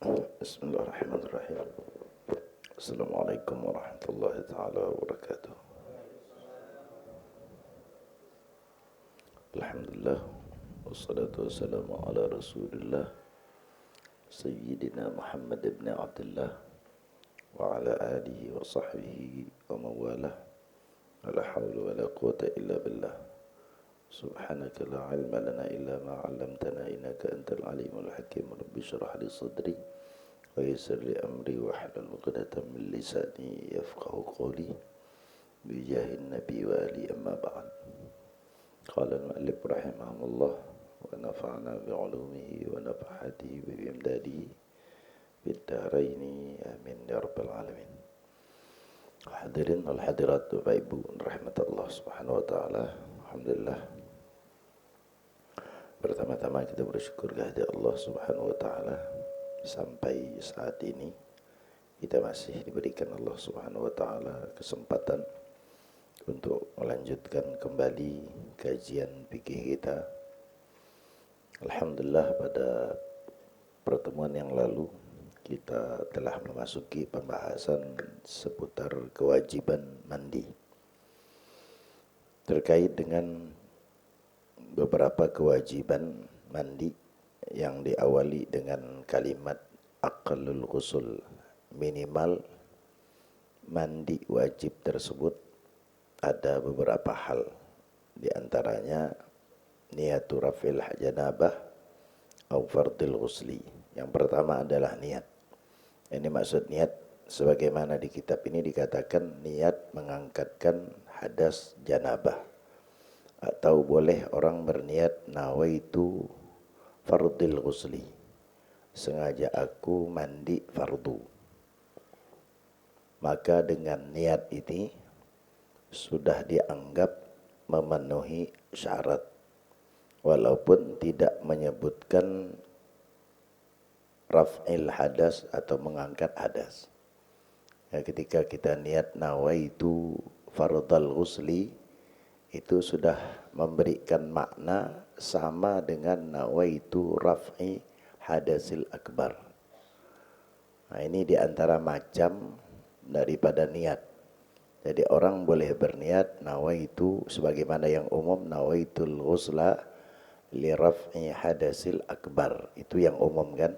Bismillahirrahmanirrahim. Assalamualaikum warahmatullahi taala wabarakatuh. Alhamdulillah wassalatu wassalamu ala Rasulillah Sayyidina Muhammad ibn Abdullah wa ala alihi wa sahbihi wa mawalah. La hawla wa la quwata illa billah. Subhanaka la ilma lana illa ma 'allamtana innaka antal alimul hakim. Rabbi shrah li sadri wa yassir li amri wa hlul 'uqdatam min lisani yafqahu qawli bi jahin nabi wa ali amma ba'd. Qala al-mu'allif rahimahullah wa nafa'na bi 'ulumihi wa nafa'atihi bi imdadihi bid daraini amin ya rabbal alamin. Hadirin wal hadirat Bapak Ibu rahmat Allah Subhanahu wa taala. Alhamdulillah. Pertama-tama kita bersyukur kehadirat Allah Subhanahu wa taala sampai saat ini kita masih diberikan Allah Subhanahu wa taala kesempatan untuk melanjutkan kembali kajian fikih kita. Alhamdulillah pada pertemuan yang lalu kita telah memasuki pembahasan seputar kewajiban mandi. Terkait dengan beberapa kewajiban mandi yang diawali dengan kalimat aqallul ghusl, minimal mandi wajib tersebut ada beberapa hal, di antaranya niyatu rafil janabah au fardil ghusli. Yang pertama adalah niat. Ini maksud niat sebagaimana di kitab ini dikatakan niat mengangkatkan hadas janabah, atau boleh orang berniat nawaitu fardil ghusli, sengaja aku mandi fardu. Maka dengan niat ini sudah dianggap memenuhi syarat, walaupun tidak menyebutkan raf'il hadas atau mengangkat hadas. Ya, ketika kita niat nawaitu fardal ghusli, itu sudah memberikan makna sama dengan nawaitu raf'i hadasil akbar. Nah, ini diantara macam daripada niat. Jadi orang boleh berniat nawaitu sebagaimana yang umum nawaitul ghusla li raf'i hadasil akbar. Itu yang umum kan,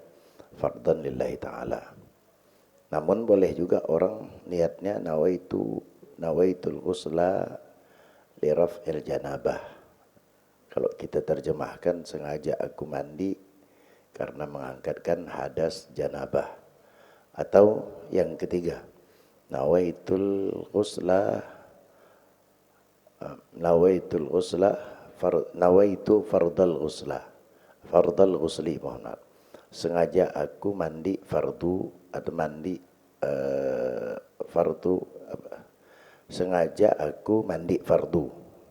fardhan lillahi ta'ala. Namun boleh juga orang niatnya nawaitul ghusla li raf'il janabah. Kalau kita terjemahkan sengaja aku mandi karena mengangkatkan hadas janabah. Atau yang ketiga, nawaitul ghusla nawaitu fardal ghusli, mohon maaf. Sengaja aku mandi fardu atau mandi fardu sengaja aku mandi fardu.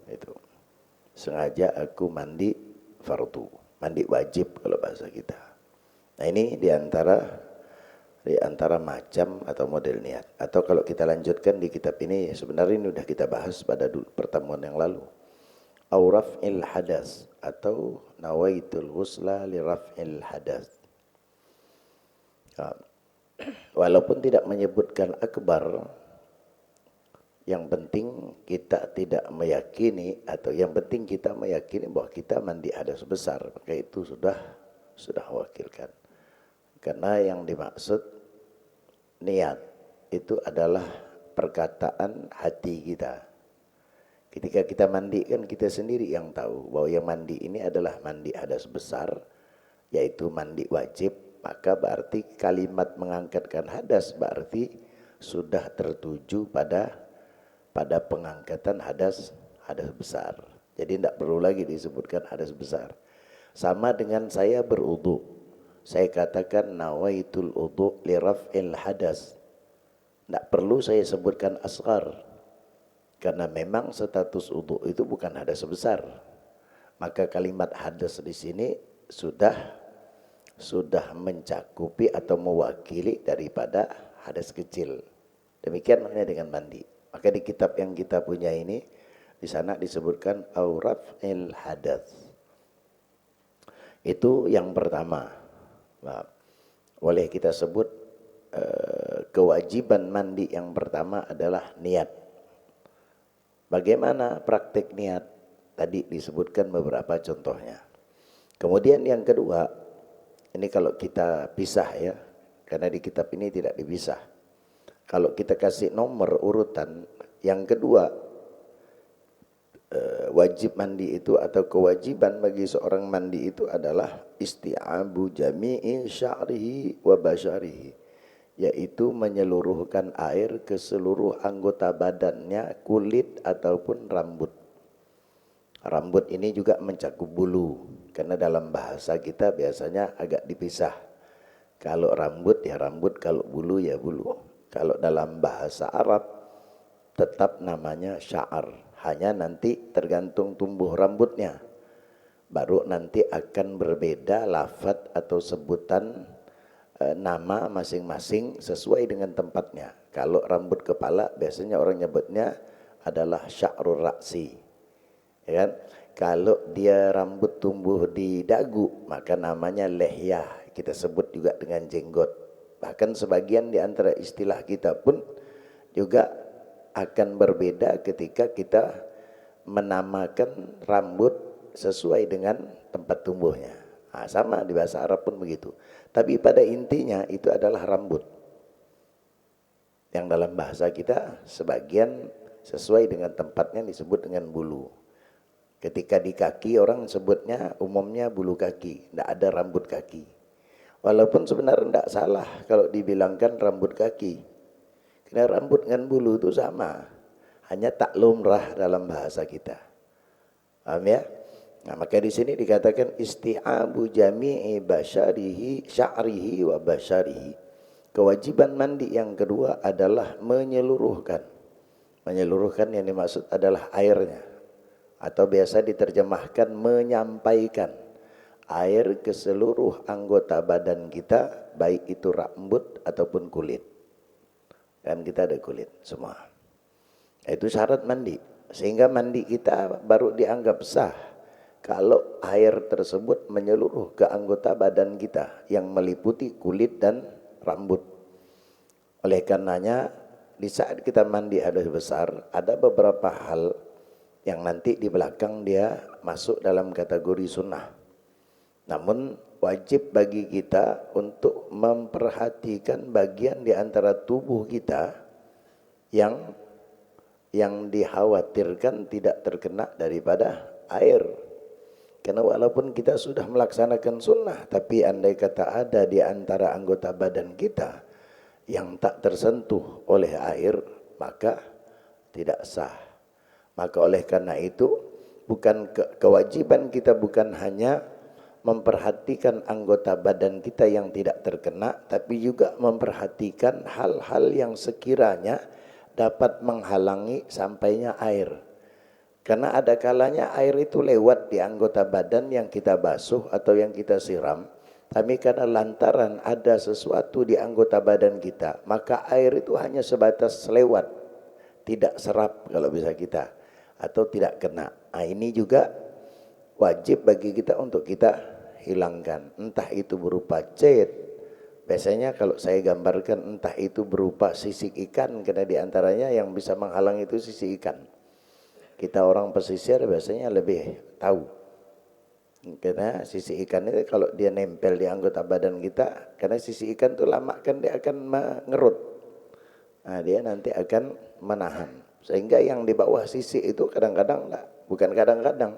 Itu sengaja aku mandi fardu, mandi wajib kalau bahasa kita. Nah, ini diantara macam atau model niat. Atau kalau kita lanjutkan di kitab ini, sebenarnya ini sudah kita bahas pada pertemuan yang lalu, auraf'il hadas atau nawaitul ghusla li raf'il hadas. Walaupun tidak menyebutkan akbar, yang penting kita tidak meyakini, atau yang penting kita meyakini bahwa kita mandi hadas besar, maka itu sudah wakilkan. Karena yang dimaksud niat itu adalah perkataan hati kita. Ketika kita mandi kan kita sendiri yang tahu bahwa yang mandi ini adalah mandi hadas besar, yaitu mandi wajib. Maka berarti kalimat mengangkatkan hadas berarti sudah tertuju pada pengangkatan hadas besar. Jadi tidak perlu lagi disebutkan hadas besar. Sama dengan saya berwudu, saya katakan nawaitul wudu li raf'il hadas. Tidak perlu saya sebutkan asghar, karena memang status wudu itu bukan hadas besar. Maka kalimat hadas di sini sudah mencakupi atau mewakili daripada hadas kecil. Demikian maknanya dengan mandi. Maka di kitab yang kita punya ini, di sana disebutkan auraf'il hadas. Itu yang pertama. Boleh kita sebut kewajiban mandi yang pertama adalah niat. Bagaimana praktek niat? Tadi disebutkan beberapa contohnya. Kemudian yang kedua, ini kalau kita pisah ya, karena di kitab ini tidak dipisah. Kalau kita kasih nomor urutan, yang kedua wajib mandi itu atau kewajiban bagi seorang mandi itu adalah isti'abu jami'i sya'rihi wa basyarihi, yaitu menyeluruhkan air ke seluruh anggota badannya, kulit ataupun rambut. Rambut ini juga mencakup bulu, karena dalam bahasa kita biasanya agak dipisah. Kalau rambut ya rambut, kalau bulu ya bulu. Kalau dalam bahasa Arab tetap namanya sya'ar, hanya nanti tergantung tumbuh rambutnya. Baru nanti akan berbeda lafadz atau sebutan nama masing-masing sesuai dengan tempatnya. Kalau rambut kepala biasanya orang nyebutnya adalah sya'rul ra'si. Ya kan? Kalau dia rambut tumbuh di dagu maka namanya lehyah, kita sebut juga dengan jenggot. Bahkan sebagian di antara istilah kita pun juga akan berbeda ketika kita menamakan rambut sesuai dengan tempat tumbuhnya. Nah, sama di bahasa Arab pun begitu. Tapi pada intinya itu adalah rambut. Yang dalam bahasa kita sebagian sesuai dengan tempatnya disebut dengan bulu. Ketika di kaki orang sebutnya umumnya bulu kaki, tidak ada rambut kaki. Walaupun sebenarnya tidak salah kalau dibilangkan rambut kaki. Karena rambut dengan bulu itu sama, hanya tak lumrah dalam bahasa kita. Paham ya? Nah, maka di sini dikatakan isti'abu jami'i basyarihi sya'rihi wa basyarihi. Kewajiban mandi yang kedua adalah menyeluruhkan. Menyeluruhkan yang dimaksud adalah airnya, atau biasa diterjemahkan menyampaikan air ke seluruh anggota badan kita, baik itu rambut ataupun kulit. Kan kita ada kulit semua. Itu syarat mandi. Sehingga mandi kita baru dianggap sah kalau air tersebut menyeluruh ke anggota badan kita yang meliputi kulit dan rambut. Oleh karenanya di saat kita mandi hadas besar ada beberapa hal yang nanti di belakang dia masuk dalam kategori sunnah. Namun wajib bagi kita untuk memperhatikan bagian di antara tubuh kita yang dikhawatirkan tidak terkena daripada air. Karena walaupun kita sudah melaksanakan sunnah, tapi andai kata ada di antara anggota badan kita yang tak tersentuh oleh air, maka tidak sah. Maka oleh karena itu bukan kewajiban kita bukan hanya memperhatikan anggota badan kita yang tidak terkena, tapi juga memperhatikan hal-hal yang sekiranya dapat menghalangi sampainya air. Karena ada kalanya air itu lewat di anggota badan yang kita basuh atau yang kita siram, tapi karena lantaran ada sesuatu di anggota badan kita, maka air itu hanya sebatas lewat, tidak serap kalau bisa kita, atau tidak kena. Nah, ini juga wajib bagi kita untuk kita hilangkan. Entah itu berupa cat. Biasanya kalau saya gambarkan entah itu berupa sisik ikan, karena diantaranya yang bisa menghalang itu sisik ikan. Kita orang pesisir biasanya lebih tahu. Karena sisik ikan itu kalau dia nempel di anggota badan kita, karena sisik ikan itu lama kan dia akan mengerut. Nah, dia nanti akan menahan. Sehingga yang di bawah sisik itu kadang-kadang bukan kadang-kadang,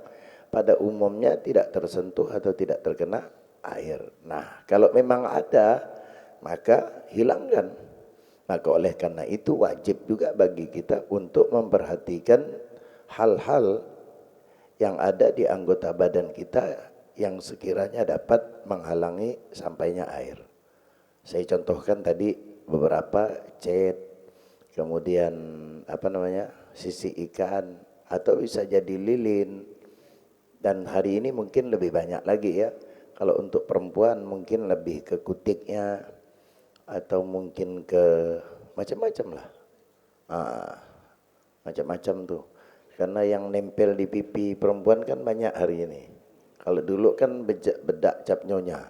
pada umumnya tidak tersentuh atau tidak terkena air. Nah, kalau memang ada, maka hilangkan. Maka oleh karena itu wajib juga bagi kita untuk memperhatikan hal-hal yang ada di anggota badan kita yang sekiranya dapat menghalangi sampainya air. Saya contohkan tadi beberapa cat, kemudian sisik ikan, atau bisa jadi lilin. Dan hari ini mungkin lebih banyak lagi ya. Kalau untuk perempuan mungkin lebih ke kutiknya, atau mungkin ke macam-macam lah. Macam-macam tuh. Karena yang nempel di pipi perempuan kan banyak hari ini. Kalau dulu kan bedak cap nyonya.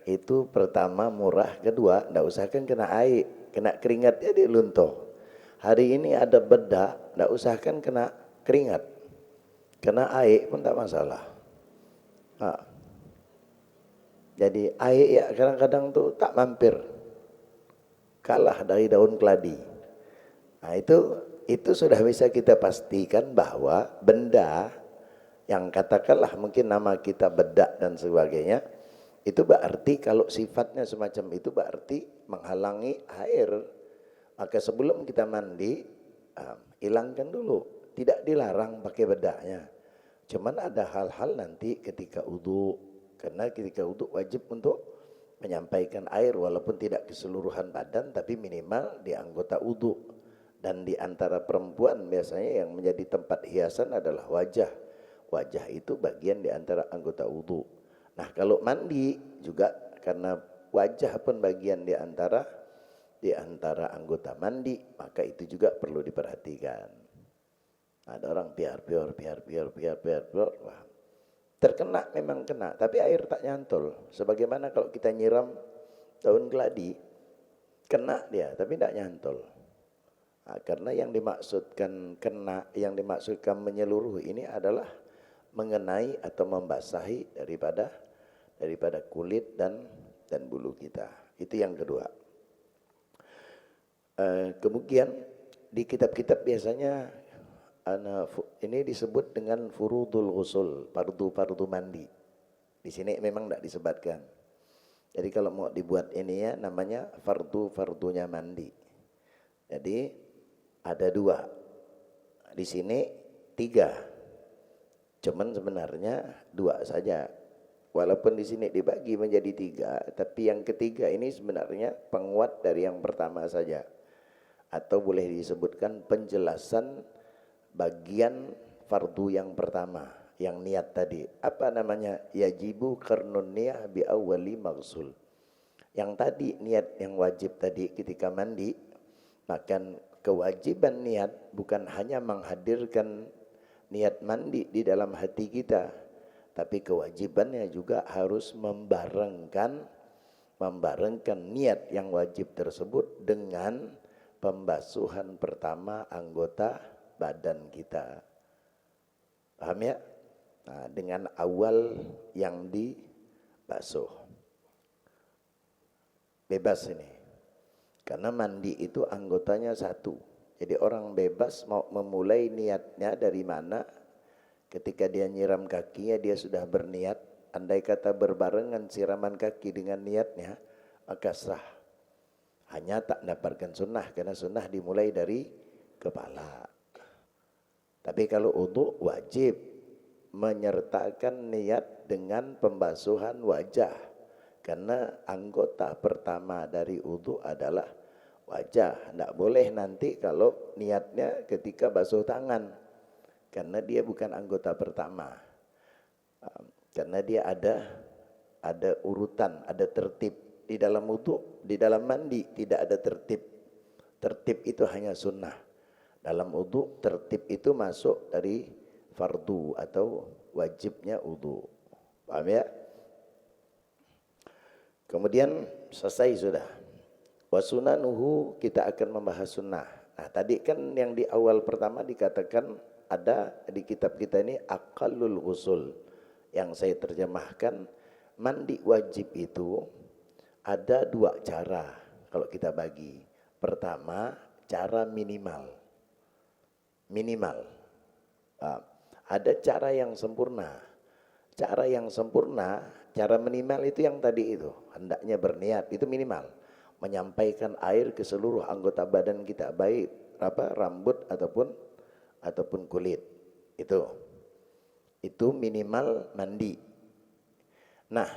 Itu pertama murah, kedua ndak usahakan kena air, kena keringatnya dia luntur. Hari ini ada bedak, ndak usahakan kena keringat, kena air pun tak masalah. Nah, jadi air ya kadang-kadang tuh tak mampir, kalah dari daun keladi. Nah itu sudah bisa kita pastikan bahwa benda yang katakanlah mungkin nama kita bedak dan sebagainya, itu berarti kalau sifatnya semacam itu berarti menghalangi air. Maka sebelum kita mandi, hilangkan dulu. Tidak dilarang pakai bedaknya. Cuman ada hal-hal nanti ketika wudu, karena ketika wudu wajib untuk menyampaikan air walaupun tidak keseluruhan badan, tapi minimal di anggota wudu. Dan di antara perempuan biasanya yang menjadi tempat hiasan adalah wajah. Wajah itu bagian di antara anggota wudu. Nah kalau mandi juga karena wajah pun bagian di antara anggota mandi, maka itu juga perlu diperhatikan. Ada orang piar, wah, terkena memang kena, tapi air tak nyantol. Sebagaimana kalau kita nyiram daun keladi, kena dia, tapi tidak nyantol. Nah, karena yang dimaksudkan kena, yang dimaksudkan menyeluruh ini adalah mengenai atau membasahi daripada kulit dan bulu kita. Itu yang kedua. Kemudian di kitab-kitab biasanya ini disebut dengan furudul ghusl, fardu mandi. Di sini memang tidak disebutkan. Jadi kalau mau dibuat ini ya namanya fardunya mandi. Jadi ada 2. Di sini 3. Cuman sebenarnya 2 saja. Walaupun di sini dibagi menjadi 3, tapi yang ketiga ini sebenarnya penguat dari yang pertama saja. Atau boleh disebutkan penjelasan bagian fardu yang pertama, yang niat tadi. Apa namanya? Yajibu qarnun niyah bi awwali maghsul. Yang tadi niat yang wajib tadi ketika mandi, maka kewajiban niat bukan hanya menghadirkan niat mandi di dalam hati kita, tapi kewajibannya juga harus membarengkan niat yang wajib tersebut dengan pembasuhan pertama anggota badan kita. Paham ya? Nah, dengan awal yang dibasuh. Bebas ini. Karena mandi itu anggotanya 1. Jadi orang bebas mau memulai niatnya dari mana. Ketika dia nyiram kakinya dia sudah berniat. Andai kata berbarengan siraman kaki dengan niatnya, maka sah. Hanya tak dapatkan sunnah, karena sunnah dimulai dari kepala. Tapi kalau wudu wajib menyertakan niat dengan pembasuhan wajah. Karena anggota pertama dari wudu adalah wajah. Tidak boleh nanti kalau niatnya ketika basuh tangan. Karena dia bukan anggota pertama. Karena dia ada urutan, ada tertib. Di dalam wudu, di dalam mandi tidak ada tertib. Tertib itu hanya sunnah. Dalam wudu tertib itu masuk dari fardu atau wajibnya wudu. Paham ya? Kemudian selesai sudah. Wasunanuhu, kita akan membahas sunnah. Nah tadi kan yang di awal pertama dikatakan ada di kitab kita ini aqallul usul. Yang saya terjemahkan, mandi wajib itu ada 2 cara kalau kita bagi. Pertama, cara minimal. Ada cara yang sempurna. Cara yang sempurna, cara minimal itu yang tadi itu. Hendaknya berniat, itu minimal. Menyampaikan air ke seluruh anggota badan kita, baik rambut ataupun kulit. Itu minimal mandi. Nah,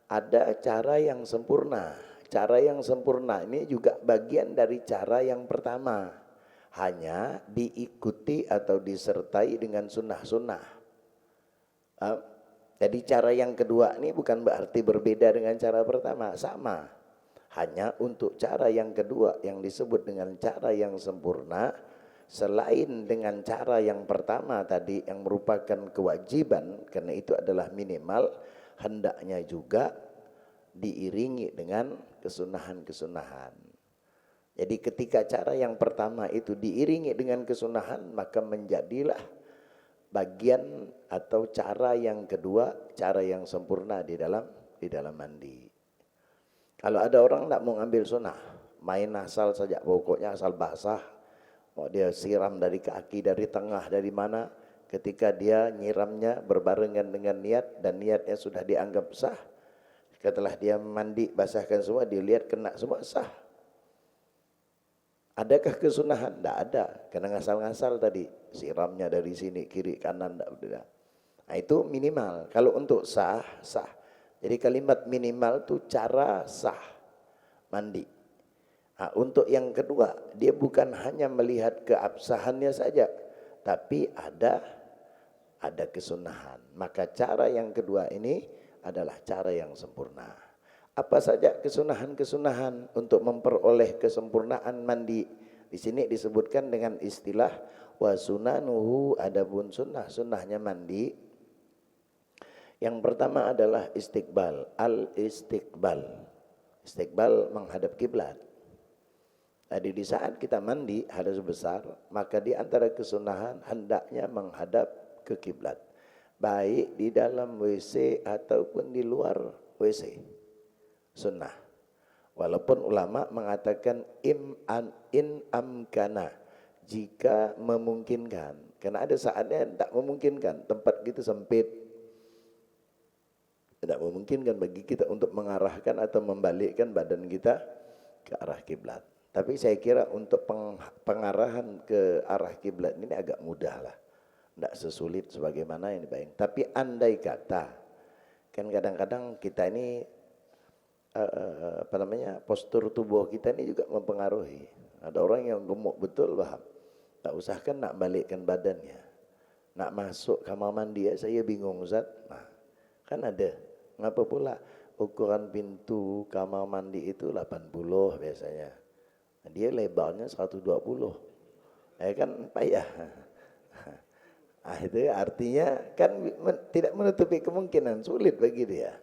ada cara yang sempurna. Cara yang sempurna ini juga bagian dari cara yang pertama. Hanya diikuti atau disertai dengan sunnah-sunnah. Jadi cara yang kedua ini bukan berarti berbeda dengan cara pertama. Sama. Hanya untuk cara yang kedua yang disebut dengan cara yang sempurna. Selain dengan cara yang pertama tadi yang merupakan kewajiban. Karena itu adalah minimal. Hendaknya juga diiringi dengan kesunahan-kesunahan. Jadi ketika cara yang pertama itu diiringi dengan kesunahan, maka menjadilah bagian atau cara yang kedua, cara yang sempurna di dalam mandi. Kalau ada orang tidak mau ambil sunnah, main asal saja, pokoknya asal basah, mau dia siram dari kaki, dari tengah, dari mana, ketika dia nyiramnya berbarengan dengan niat dan niatnya sudah dianggap sah, setelah dia mandi basahkan semua, dilihat kena semua, sah. Adakah kesunahan? Tidak ada, karena ngasal-ngasal tadi, siramnya dari sini, kiri, kanan, tidak ada. Nah itu minimal, kalau untuk sah, sah. Jadi kalimat minimal itu cara sah mandi. Nah, untuk yang kedua, dia bukan hanya melihat keabsahannya saja, tapi ada kesunahan. Maka cara yang kedua ini adalah cara yang sempurna. Apa saja kesunahan-kesunahan untuk memperoleh kesempurnaan mandi? Di sini disebutkan dengan istilah wa sunanuhu, adapun sunnahnya mandi. Yang pertama adalah istiqbal, al-istiqbal. Istiqbal menghadap kiblat. Jadi di saat kita mandi hadas besar, maka di antara kesunahan hendaknya menghadap ke kiblat. Baik di dalam WC ataupun di luar WC. Sunnah. Walaupun ulama mengatakan in amkana, jika memungkinkan, karena ada saatnya tidak memungkinkan, tempat gitu sempit, tidak memungkinkan bagi kita untuk mengarahkan atau membalikkan badan kita ke arah kiblat. Tapi saya kira untuk pengarahan ke arah kiblat ini agak mudah lah, tidak sesulit sebagaimana yang dibayang. Tapi andai kata, kan kadang-kadang kita ini postur tubuh kita ini juga mempengaruhi. Ada orang yang gemuk betul, paham, tak usahkan nak balikkan badannya, nak masuk kamar mandi saya bingung Ustaz. Nah, kan ada, ngapa pula ukuran pintu kamar mandi itu 80 biasanya, dia lebarnya 120, kan payah. Itu artinya kan tidak menutupi kemungkinan, sulit bagi dia.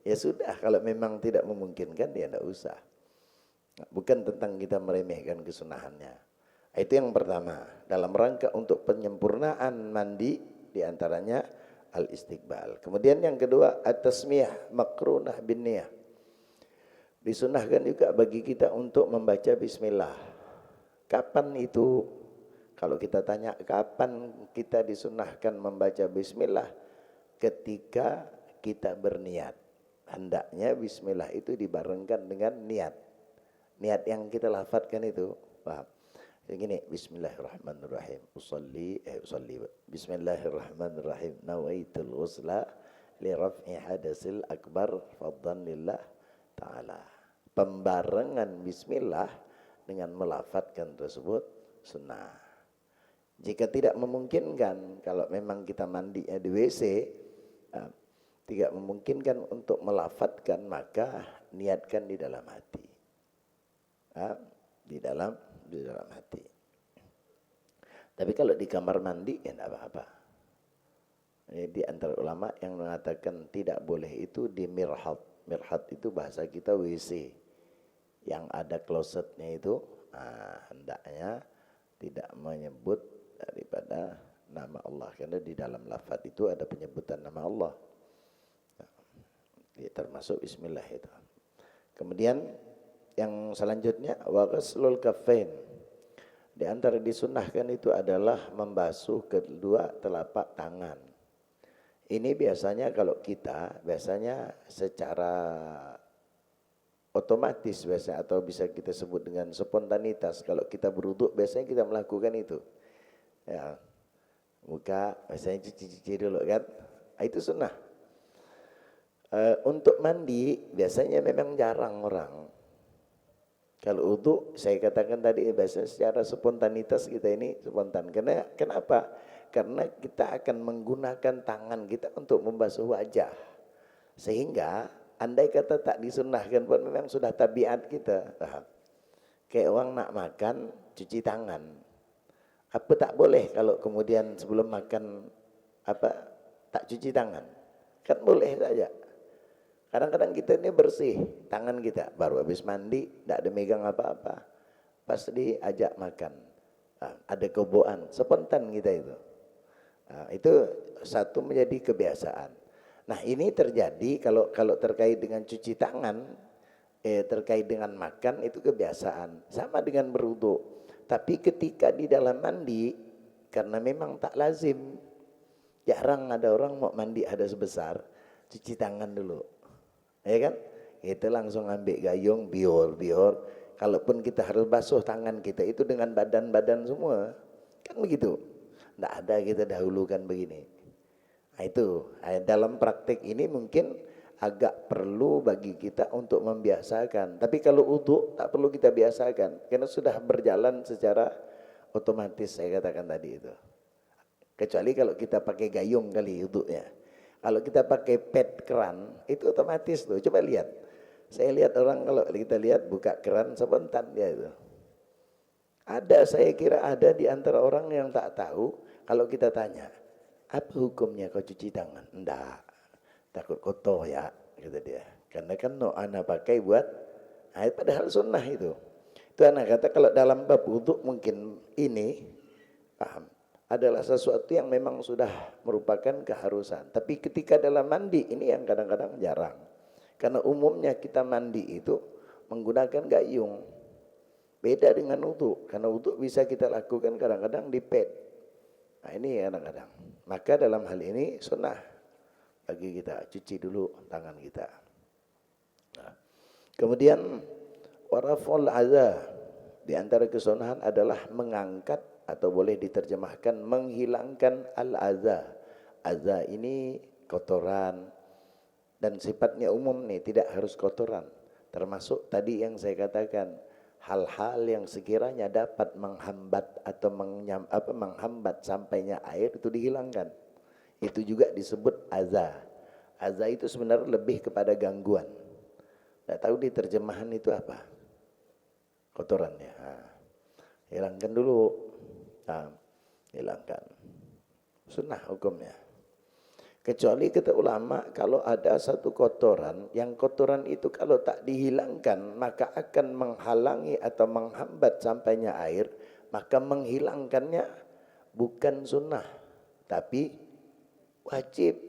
Ya sudah, kalau memang tidak memungkinkan dia tidak usah. Bukan tentang kita meremehkan kesunahannya. Itu yang pertama, dalam rangka untuk penyempurnaan mandi diantaranya al-istiqbal. Kemudian yang kedua, at-tasmiyah makrunah bin niyah. Disunahkan juga bagi kita untuk membaca bismillah. Kapan itu? Kalau kita tanya kapan kita disunahkan membaca bismillah? Ketika kita berniat. Hendaknya bismillah itu dibarengkan dengan niat. Niat yang kita lafadzkan itu, paham? Begini, bismillahirrahmanirrahim. Usalli. Bismillahirrahmanirrahim. Nawaitul ghusla li raf'i hadasil akbar fadlan lillah ta'ala. Pembarengan bismillah dengan melafadzkan tersebut sunnah. Jika tidak memungkinkan, kalau memang kita mandinya di WC, tidak memungkinkan untuk melafadzkan, maka niatkan di dalam hati. Di dalam hati. Tapi kalau di kamar mandi ya tidak apa-apa. Ini di antara ulama yang mengatakan tidak boleh itu di mirhat. Mirhat itu bahasa kita WC. Yang ada klosetnya itu, hendaknya tidak menyebut daripada nama Allah. Karena di dalam lafaz itu ada penyebutan nama Allah. Termasuk bismillah itu. Kemudian yang selanjutnya wa ghuslul kaffain. Di antara disunnahkan itu adalah membasuh kedua telapak tangan. Ini biasanya kalau kita biasanya secara otomatis biasa, atau bisa kita sebut dengan spontanitas, kalau kita berwudu biasanya kita melakukan itu. Ya. Muka biasanya cuci-cuci dulu kan. Itu sunnah. Untuk mandi biasanya memang jarang orang. Kalau wudu saya katakan tadi biasanya secara spontanitas kita ini spontan. Kenapa? Karena kita akan menggunakan tangan kita untuk membasuh wajah. Sehingga andai kata tak disunnahkan pun memang sudah tabiat kita. Kayak orang nak makan cuci tangan. Apa tak boleh kalau kemudian sebelum makan tak cuci tangan? Kan boleh saja. Kadang-kadang kita ini bersih tangan kita, baru habis mandi, tidak ada megang apa-apa. Pas diajak makan, ada keboan, spontan kita itu. Itu satu menjadi kebiasaan. Nah ini terjadi kalau terkait dengan cuci tangan, terkait dengan makan itu kebiasaan. Sama dengan berwudu. Tapi ketika di dalam mandi, karena memang tak lazim, jarang ada orang mau mandi ada sebesar, cuci tangan dulu. Ya kan? Kita langsung ambil gayung, bior. Kalaupun kita harus basuh tangan kita itu dengan badan-badan semua. Kan begitu. Tidak ada kita dahulukan begini. Nah itu, dalam praktik ini mungkin agak perlu bagi kita untuk membiasakan. Tapi kalau wudu tak perlu kita biasakan. Karena sudah berjalan secara otomatis saya katakan tadi itu. Kecuali kalau kita pakai gayung kali wudunya. Kalau kita pakai pet keran, itu otomatis tuh. Coba lihat. Saya lihat orang kalau kita lihat buka keran spontan dia itu. Saya kira ada di antara orang yang tak tahu, kalau kita tanya, apa hukumnya kau cuci tangan? Enggak, takut kotor ya, kata dia. Karena kan anak pakai buat, padahal sunnah itu. Itu anak kata kalau dalam bab wudu mungkin ini, paham. Adalah sesuatu yang memang sudah merupakan keharusan. Tapi ketika dalam mandi ini yang kadang-kadang jarang. Karena umumnya kita mandi itu menggunakan gayung. Beda dengan wudu. Karena wudu bisa kita lakukan kadang-kadang di pad. Nah ini kadang-kadang. Maka dalam hal ini sunnah bagi kita cuci dulu tangan kita. Nah, kemudian waraful adza, di antara kesunahan adalah mengangkat atau boleh diterjemahkan menghilangkan al-adza. Adza ini kotoran dan sifatnya umum nih, tidak harus kotoran. Termasuk tadi yang saya katakan, hal-hal yang sekiranya dapat menghambat atau menghambat sampainya air itu dihilangkan. Itu juga disebut adza. Adza itu sebenarnya lebih kepada gangguan. Tidak tahu di terjemahan itu apa? Kotorannya. Hilangkan dulu. Hilangkan. Sunnah hukumnya. Kecuali kata ulama kalau ada satu kotoran, yang kotoran itu kalau tak dihilangkan maka akan menghalangi atau menghambat sampainya air, maka menghilangkannya bukan sunnah tapi wajib.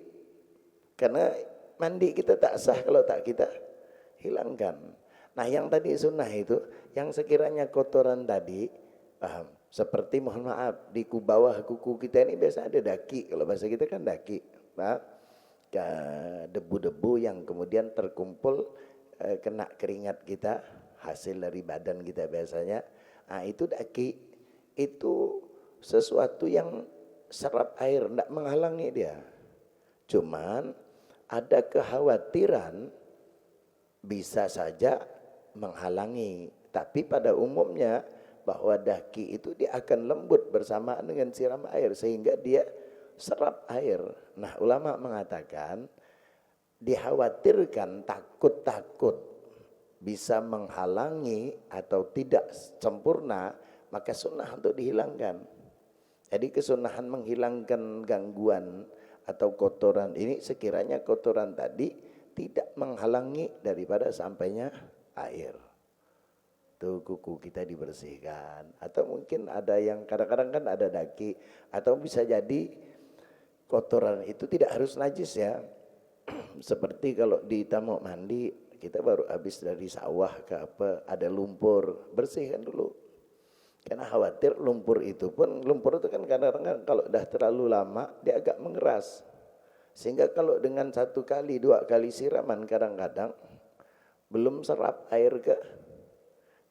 Karena mandi kita tak sah kalau tak kita hilangkan. Nah yang tadi sunnah itu, yang sekiranya kotoran tadi, paham? Seperti mohon maaf, di bawah kuku kita ini biasa ada daki, kalau bahasa kita kan daki. Nah, debu-debu yang kemudian terkumpul kena keringat kita, hasil dari badan kita biasanya. Nah itu daki, itu sesuatu yang serap air, tidak menghalangi dia. Cuman ada kekhawatiran bisa saja menghalangi. Tapi pada umumnya bahwa daki itu dia akan lembut bersamaan dengan siram air sehingga dia serap air. Nah ulama mengatakan dikhawatirkan takut bisa menghalangi atau tidak sempurna, maka sunnah untuk dihilangkan. Jadi kesunahan menghilangkan gangguan atau kotoran ini sekiranya kotoran tadi tidak menghalangi daripada sampainya air. Tuh kuku kita dibersihkan. Atau mungkin ada yang kadang-kadang kan ada daki, atau bisa jadi kotoran itu tidak harus najis ya. Seperti kalau di tamu mandi, kita baru habis dari sawah ke apa, ada lumpur, bersihkan dulu. Karena khawatir lumpur itu kan kadang-kadang kalau dah terlalu lama dia agak mengeras. Sehingga kalau dengan 1 kali 2 kali siraman kadang-kadang belum serap air ke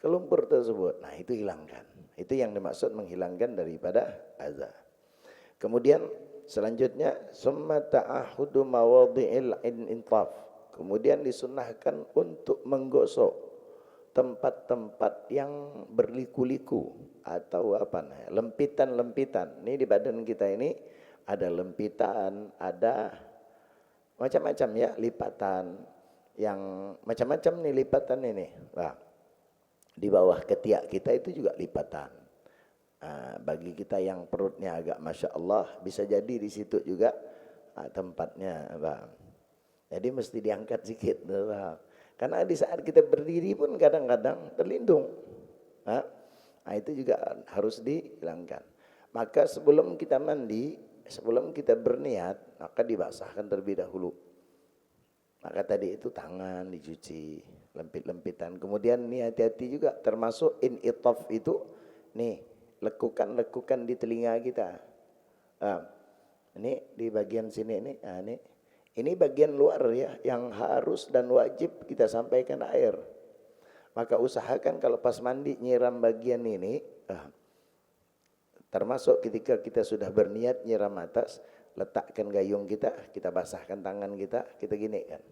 lumpur tersebut. Nah itu hilangkan. Itu yang dimaksud menghilangkan daripada adza. Kemudian selanjutnya summa ta'ahudu mawadhi'il intaf. Kemudian disunnahkan untuk menggosok tempat-tempat yang berliku-liku atau apa namanya, lempitan-lempitan. Ini di badan kita ini ada lempitan, ada macam-macam ya, lipatan yang macam-macam nih lipatan ini. Nah, di bawah ketiak kita itu juga lipatan. Bagi kita yang perutnya agak masya Allah, bisa jadi di situ juga tempatnya. Jadi mesti diangkat sedikit. Karena di saat kita berdiri pun kadang-kadang terlindung. Nah, itu juga harus dihilangkan. Maka sebelum kita mandi, sebelum kita berniat, maka dibasahkan terlebih dahulu. Maka tadi itu tangan dicuci, lempit-lempitan. Kemudian nih hati-hati juga termasuk in'ithaf itu, nih lekukan-lekukan di telinga kita. Ini di bagian sini ini, ini bagian luar ya, yang harus dan wajib kita sampaikan air. Maka usahakan kalau pas mandi nyiram bagian ini, termasuk ketika kita sudah berniat nyiram atas, letakkan gayung kita basahkan tangan kita gini kan.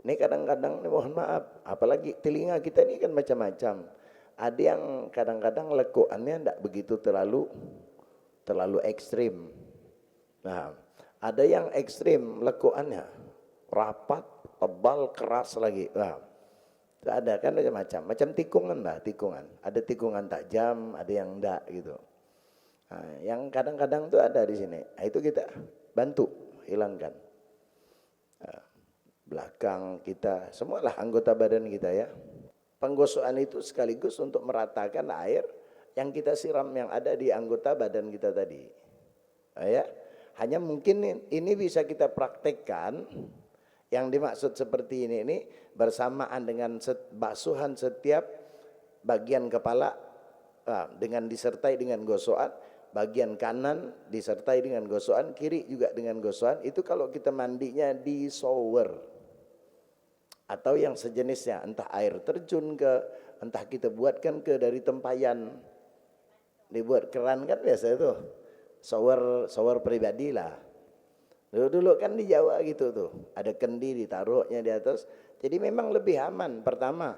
Ini kadang-kadang mohon maaf, apalagi telinga kita ini kan macam-macam. Ada yang kadang-kadang lekuannya tidak begitu terlalu ekstrim. Nah, ada yang ekstrim lekuannya, rapat, tebal, keras lagi. Ada kan macam-macam, macam tikungan lah, tikungan. Ada tikungan tajam, ada yang enggak gitu. Yang kadang-kadang tuh ada di sini. Itu kita bantu hilangkan. Belakang kita, semualah anggota badan kita ya. Penggosokan itu sekaligus untuk meratakan air yang kita siram yang ada di anggota badan kita tadi. Ya, hanya mungkin ini bisa kita praktekkan. Yang dimaksud seperti ini bersamaan dengan basuhan setiap bagian kepala dengan disertai dengan gosokan, bagian kanan disertai dengan gosokan, kiri juga dengan gosokan. Itu kalau kita mandinya di shower atau yang sejenisnya, entah air terjun entah kita buatkan dari tempayan, dibuat keran kan biasa itu, shower pribadi lah. Dulu kan di Jawa gitu tuh, ada kendi ditaruhnya di atas. Jadi memang lebih aman. Pertama,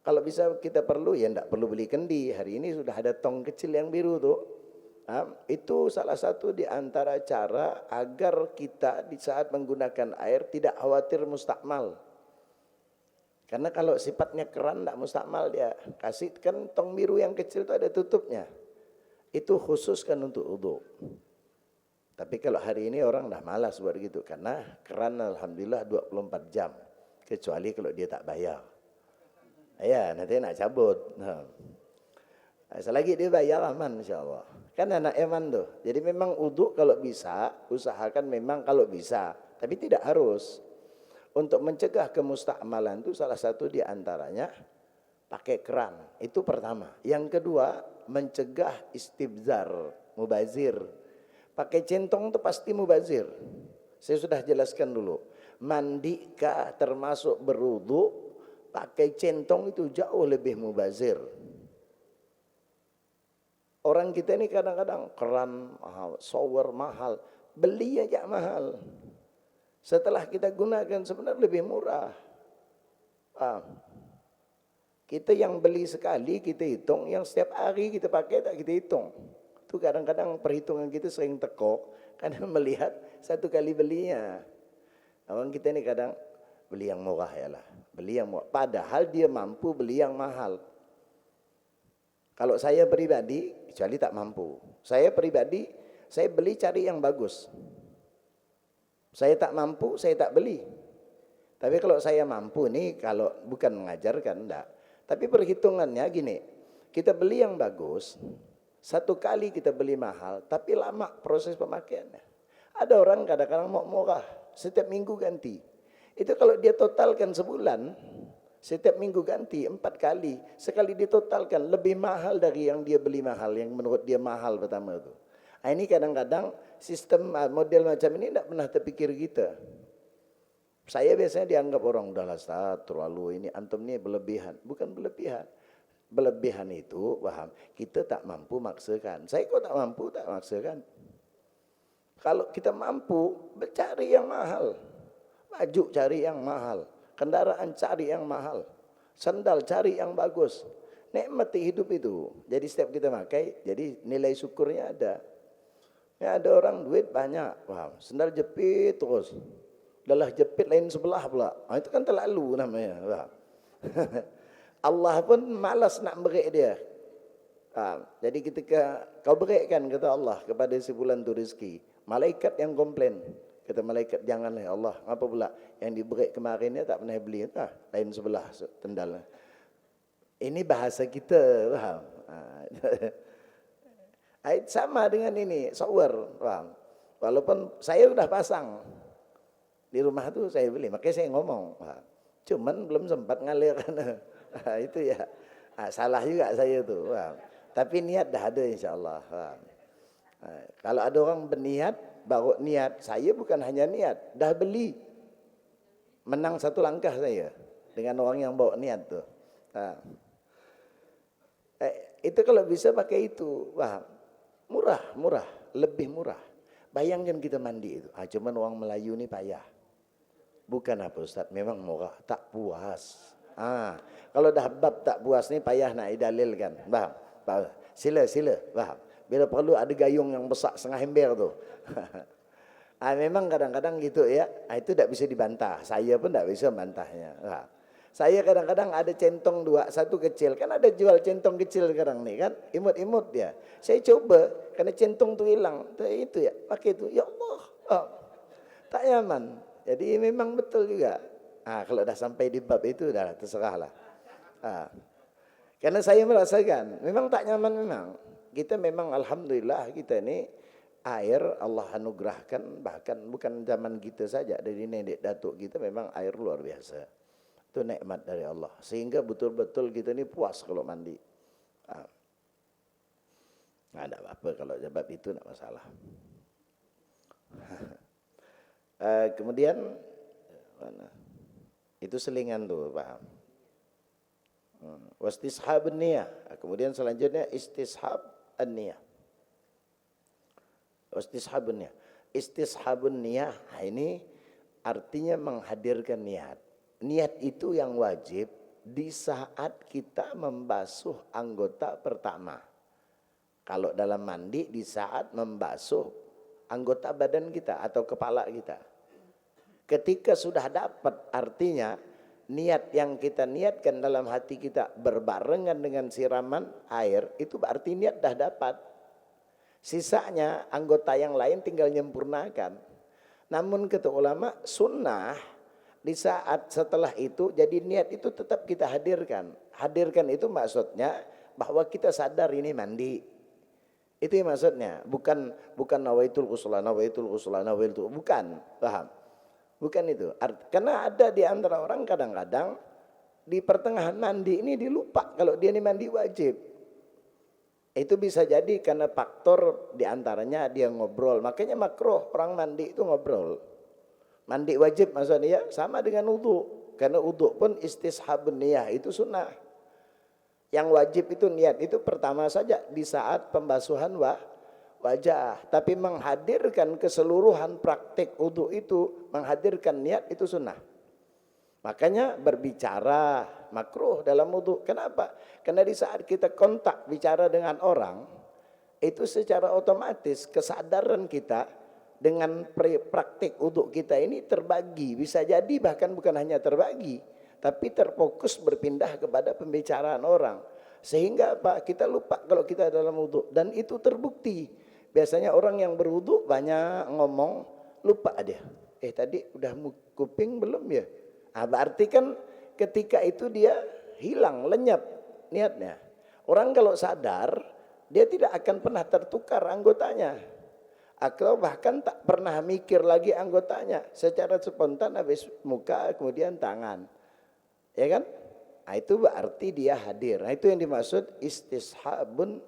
kalau bisa kita perlu ya enggak perlu beli kendi. Hari ini sudah ada tong kecil yang biru tuh. Itu salah satu di antara cara agar kita di saat menggunakan air tidak khawatir mustakmal. Karena kalau sifatnya keran enggak mustakmal dia. Kasih kan tong biru yang kecil itu ada tutupnya. Itu khusus kan untuk wudu. Tapi kalau hari ini orang dah malas buat gitu karena keran alhamdulillah 24 jam kecuali kalau dia tak bayar. Ya, nanti nak cabut. Selagi dia bayar aman insyaallah. Kan anak eman tuh. Jadi memang wudu kalau bisa, usahakan memang kalau bisa, tapi tidak harus. Untuk mencegah kemustakmalan itu salah satu di antaranya pakai keran. Itu pertama. Yang kedua, mencegah istibzar, mubazir. Pakai centong itu pasti mubazir. Saya sudah jelaskan dulu. Mandikah termasuk berwudu, pakai centong itu jauh lebih mubazir. Orang kita ini kadang-kadang keran mahal, shower mahal, beli aja mahal. Setelah kita gunakan sebenarnya lebih murah. Kita yang beli sekali kita hitung, yang setiap hari kita pakai tak kita hitung. Itu kadang-kadang perhitungan kita sering teko karena melihat satu kali belinya. Orang kita ini kadang beli yang murah ya lah, beli yang murah. Padahal dia mampu beli yang mahal. Kalau saya pribadi, kecuali tak mampu. Saya pribadi, saya beli cari yang bagus. Saya tak mampu, saya tak beli. Tapi kalau saya mampu nih, kalau bukan mengajarkan, enggak. Tapi perhitungannya gini, kita beli yang bagus. Satu kali kita beli mahal, tapi lama proses pemakaiannya. Ada orang kadang-kadang mau murah, setiap minggu ganti. Itu kalau dia totalkan sebulan, setiap minggu ganti 4 kali. Sekali ditotalkan lebih mahal dari yang dia beli mahal, yang menurut dia mahal pertama itu. Ini kadang-kadang sistem model macam ini tidak pernah terpikir kita. Saya biasanya dianggap orang udahlah Ustaz, terlalu ini antum ini berlebihan. Bukan berlebihan. Berlebihan itu, paham, kita tak mampu maksakan. Saya kok tak mampu, tak maksakan. Kalau kita mampu, cari yang mahal. Baju cari yang mahal. Kendaraan cari yang mahal. Sandal cari yang bagus. Nikmati hidup itu. Jadi setiap kita pakai, jadi nilai syukurnya ada. Ya, ada orang duit banyak, paham. Sandal jepit terus. Dalah jepit lain sebelah pula. Itu kan terlalu namanya, paham. Allah pun malas nak beri dia. Jadi ketika kau berikan kata Allah kepada si fulan tu rezeki, malaikat yang komplain. Kata malaikat, janganlah ya Allah. Apa pula? Yang diberi kemarin ya tak pernah beli. Lain sebelah tendalnya. Ini bahasa kita, paham? Sama dengan ini, software, paham? Walaupun saya sudah pasang di rumah tuh saya beli, makanya saya ngomong, paham? Cuman belum sempat ngalir. Itu ya. Salah juga saya tuh, paham? Tapi niat dah ada insyaallah. Kalau ada orang berniat, baru niat. Saya bukan hanya niat, dah beli. Menang satu langkah saya dengan orang yang bawa niat tuh. Itu kalau bisa pakai itu, paham? Murah, lebih murah. Bayangkan kita mandi itu. Cuman orang Melayu ni payah. Bukan apa Ustaz, memang murah, tak puas. Kalau dah bab tak puas ni payah nak idalilkan, paham? Sila, paham? Bila perlu ada gayung yang besar setengah ember tu. Memang kadang-kadang gitu ya. Itu tak bisa dibantah. Saya pun tak bisa bantahnya. Saya kadang-kadang ada centong dua, satu kecil. Kan ada jual centong kecil sekarang ni kan. Imut-imut dia. Saya coba, karena centong tu hilang. Itu ya, pakai itu. Ya Allah. Tak nyaman. Jadi memang betul juga. Kalau dah sampai di bab itu dah terserahlah. Karena saya merasakan, memang tak nyaman memang. Kita memang alhamdulillah kita ini air Allah anugerahkan, bahkan bukan zaman kita saja, dari nenek datuk kita memang air luar biasa. Itu nikmat dari Allah. Sehingga betul-betul kita ini puas kalau mandi. Nggak ada apa-apa kalau sebab itu tidak masalah. Kemudian itu selingan tuh, paham? Wastishabun niyah. Kemudian selanjutnya istishab an-niyah. Wastishabun niyah. Istishabun niyah ini artinya menghadirkan niat. Niat itu yang wajib di saat kita membasuh anggota pertama. Kalau dalam mandi di saat membasuh anggota badan kita atau kepala kita. Ketika sudah dapat, artinya niat yang kita niatkan dalam hati kita berbarengan dengan siraman air, itu berarti niat dah dapat. Sisanya anggota yang lain tinggal menyempurnakan. Namun kata ulama, sunnah di saat setelah itu, jadi niat itu tetap kita hadirkan. Hadirkan itu maksudnya bahwa kita sadar ini mandi. Itu yang maksudnya. Bukan nawaitul ghusla, bukan. Paham? Bukan itu. Karena ada di antara orang kadang-kadang di pertengahan mandi ini dilupa kalau dia ini mandi wajib. Itu bisa jadi karena faktor di antaranya dia ngobrol. Makanya makruh orang mandi itu ngobrol. Mandi wajib maksudnya ya sama dengan wudu. Karena wudu pun istishabun niyah itu sunnah. Yang wajib itu niat itu pertama saja di saat pembasuhan wajah. Tapi menghadirkan keseluruhan praktik wudu itu, menghadirkan niat itu sunnah. Makanya berbicara makruh dalam wudu. Kenapa? Karena di saat kita kontak bicara dengan orang, itu secara otomatis kesadaran kita dengan praktik wudu kita ini terbagi. Bisa jadi bahkan bukan hanya terbagi, tapi terfokus berpindah kepada pembicaraan orang. Sehingga Pak kita lupa kalau kita dalam wudu. Dan itu terbukti. Biasanya orang yang berwudu banyak ngomong, lupa dia. Tadi udah kuping belum ya? Berarti kan ketika itu dia hilang, lenyap niatnya. Orang kalau sadar, dia tidak akan pernah tertukar anggotanya. Atau bahkan tak pernah mikir lagi anggotanya. Secara spontan habis muka, kemudian tangan. Ya kan? Itu berarti dia hadir. Itu yang dimaksud istishabun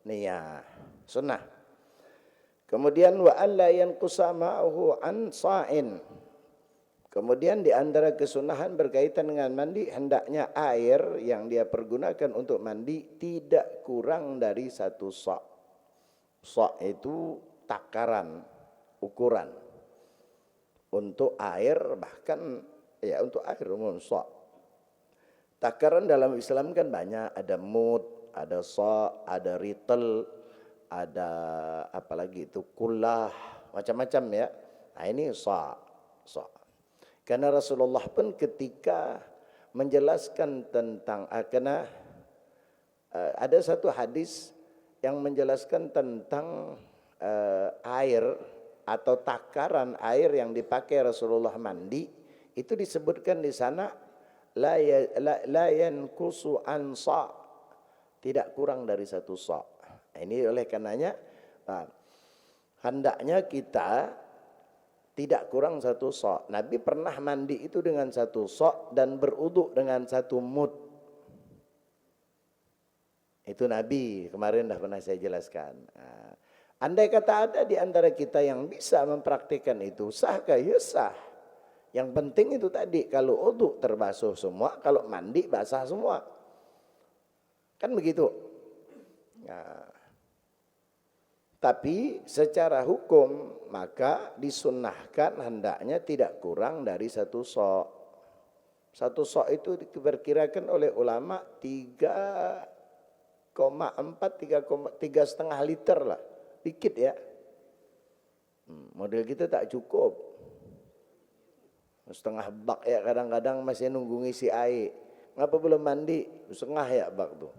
niyah. Sunnah. Kemudian wa alla yanqusa ma'ahu an sa'in. Kemudian di antara kesunahan berkaitan dengan mandi, hendaknya air yang dia pergunakan untuk mandi tidak kurang dari 1 sa'. Sa' itu takaran, ukuran. Untuk air bahkan ya untuk air umum sa'. Takaran dalam Islam kan banyak, ada mud, ada sa', ada ritel, ada apalagi itu kullah, macam-macam ya. Ini sa'. Karena Rasulullah pun ketika menjelaskan tentang ada satu hadis yang menjelaskan tentang air atau takaran air yang dipakai Rasulullah mandi itu disebutkan di sana la yanqusu an sa', tidak kurang dari 1 sa'. Ini oleh karenanya hendaknya kita tidak kurang 1 sa'. Nabi pernah mandi itu dengan 1 sa' dan beruduk dengan 1 mud. Itu Nabi, kemarin dah pernah saya jelaskan. Andai kata ada di antara kita yang bisa mempraktikkan itu, sahkah? Ya sah. Yang penting itu tadi, kalau uduk terbasuh semua, kalau mandi basah semua. Kan begitu. Nah, tapi secara hukum maka disunnahkan hendaknya tidak kurang dari 1 sa'. 1 sa' itu diperkirakan oleh ulama 3,4 3,5 liter lah. Dikit ya. Model kita tak cukup. Setengah bak ya, kadang-kadang masih nunggu ngisi air. Ngapa belum mandi? Setengah ya bak tuh.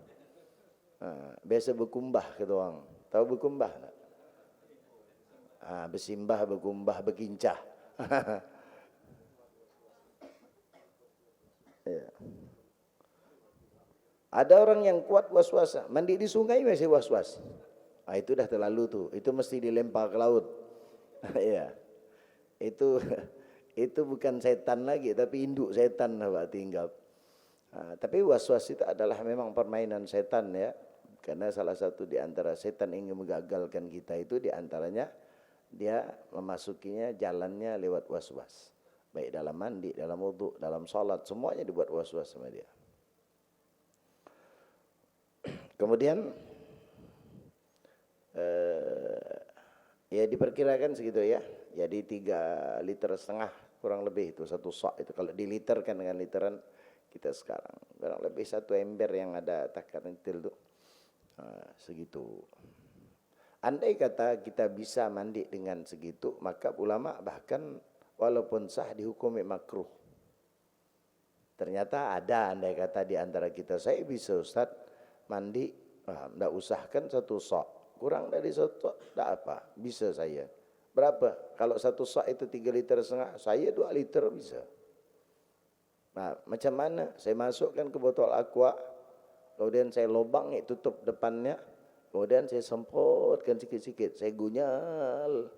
Biasa berkumbah gitu orang. Tahu berkumbah tak? Bersimbah, berkumbah, berkincah. Ya. Ada orang yang kuat was-was, mandi di sungai masih was-was. Itu dah terlalu tuh. Itu mesti dilempar ke laut. Ya. Itu bukan setan lagi, tapi induk setan Pak tinggal. Tapi was-was itu adalah memang permainan setan ya. Karena salah satu di antara setan ingin menggagalkan kita itu di antaranya dia memasukinya jalannya lewat was-was. Baik dalam mandi, dalam wudhu, dalam sholat, semuanya dibuat was-was sama dia. Kemudian ya diperkirakan segitu ya. Jadi 3,5 liter kurang lebih itu 1 sa' itu kalau diliterkan dengan literan kita sekarang. Kurang lebih 1 ember yang ada takaran til itu. Segitu. Andai kata kita bisa mandi dengan segitu, maka ulama bahkan walaupun sah dihukumi makruh. Ternyata ada andai kata di antara kita, saya bisa Ustaz mandi, enggak usahkan 1 sa', kurang dari 1 sa' enggak apa, bisa saya. Berapa? Kalau 1 sa' itu 3,5 liter, saya 2 liter bisa. Nah, macam mana? Saya masukkan ke botol aqua, kemudian saya lubang tutup depannya, kemudian saya semprotkan sikit-sikit, saya gunyal.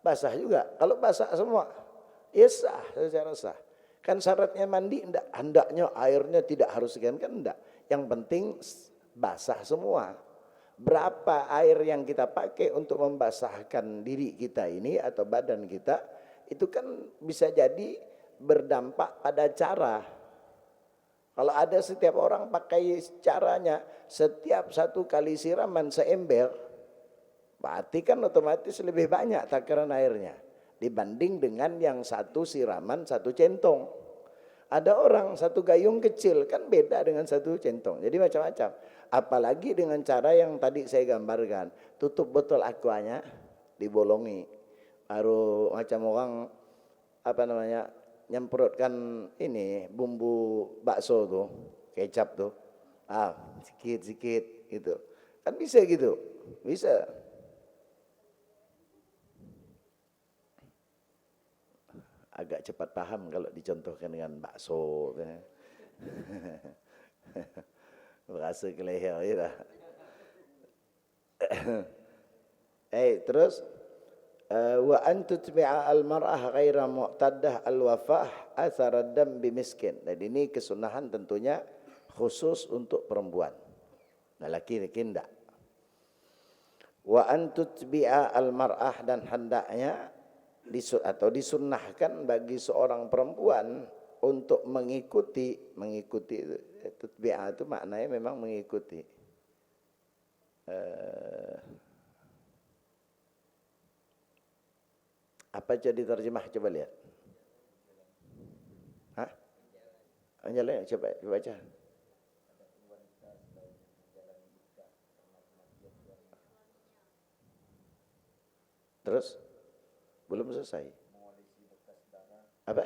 Basah juga. Kalau basah semua, ya sah, secara sah. Kan syaratnya mandi hendaknya airnya tidak harus sekian, kan enggak. Yang penting basah semua. Berapa air yang kita pakai untuk membasahkan diri kita ini atau badan kita, itu kan bisa jadi berdampak pada cara. Kalau ada setiap orang pakai caranya, setiap 1 kali siraman seember, berarti kan otomatis lebih banyak takaran airnya dibanding dengan yang 1 siraman 1 centong. Ada orang 1 gayung kecil kan beda dengan 1 centong. Jadi macam-macam. Apalagi dengan cara yang tadi saya gambarkan, tutup botol aquanya, dibolongi, baru macam orang nyemprotkan ini bumbu bakso tuh, kecap tuh, sikit-sikit gitu, kan bisa gitu, bisa. Agak cepat paham kalau dicontohkan dengan bakso, berasa ke leher ya. Terus wa an tutbi'a al-mar'ah ghaira mu'taddah al-wafah athar ad-dam bimiskin. Dan ini kesunahan tentunya khusus untuk perempuan. Nah, laki-laki enggak. Wa an tutbi'a al-mar'ah, dan hendaknya atau disunnahkan bagi seorang perempuan untuk mengikuti tutbi'a itu maknanya memang mengikuti. Apa jadi terjemah, coba lihat. Jalan, coba baca. Terus belum selesai. Apa?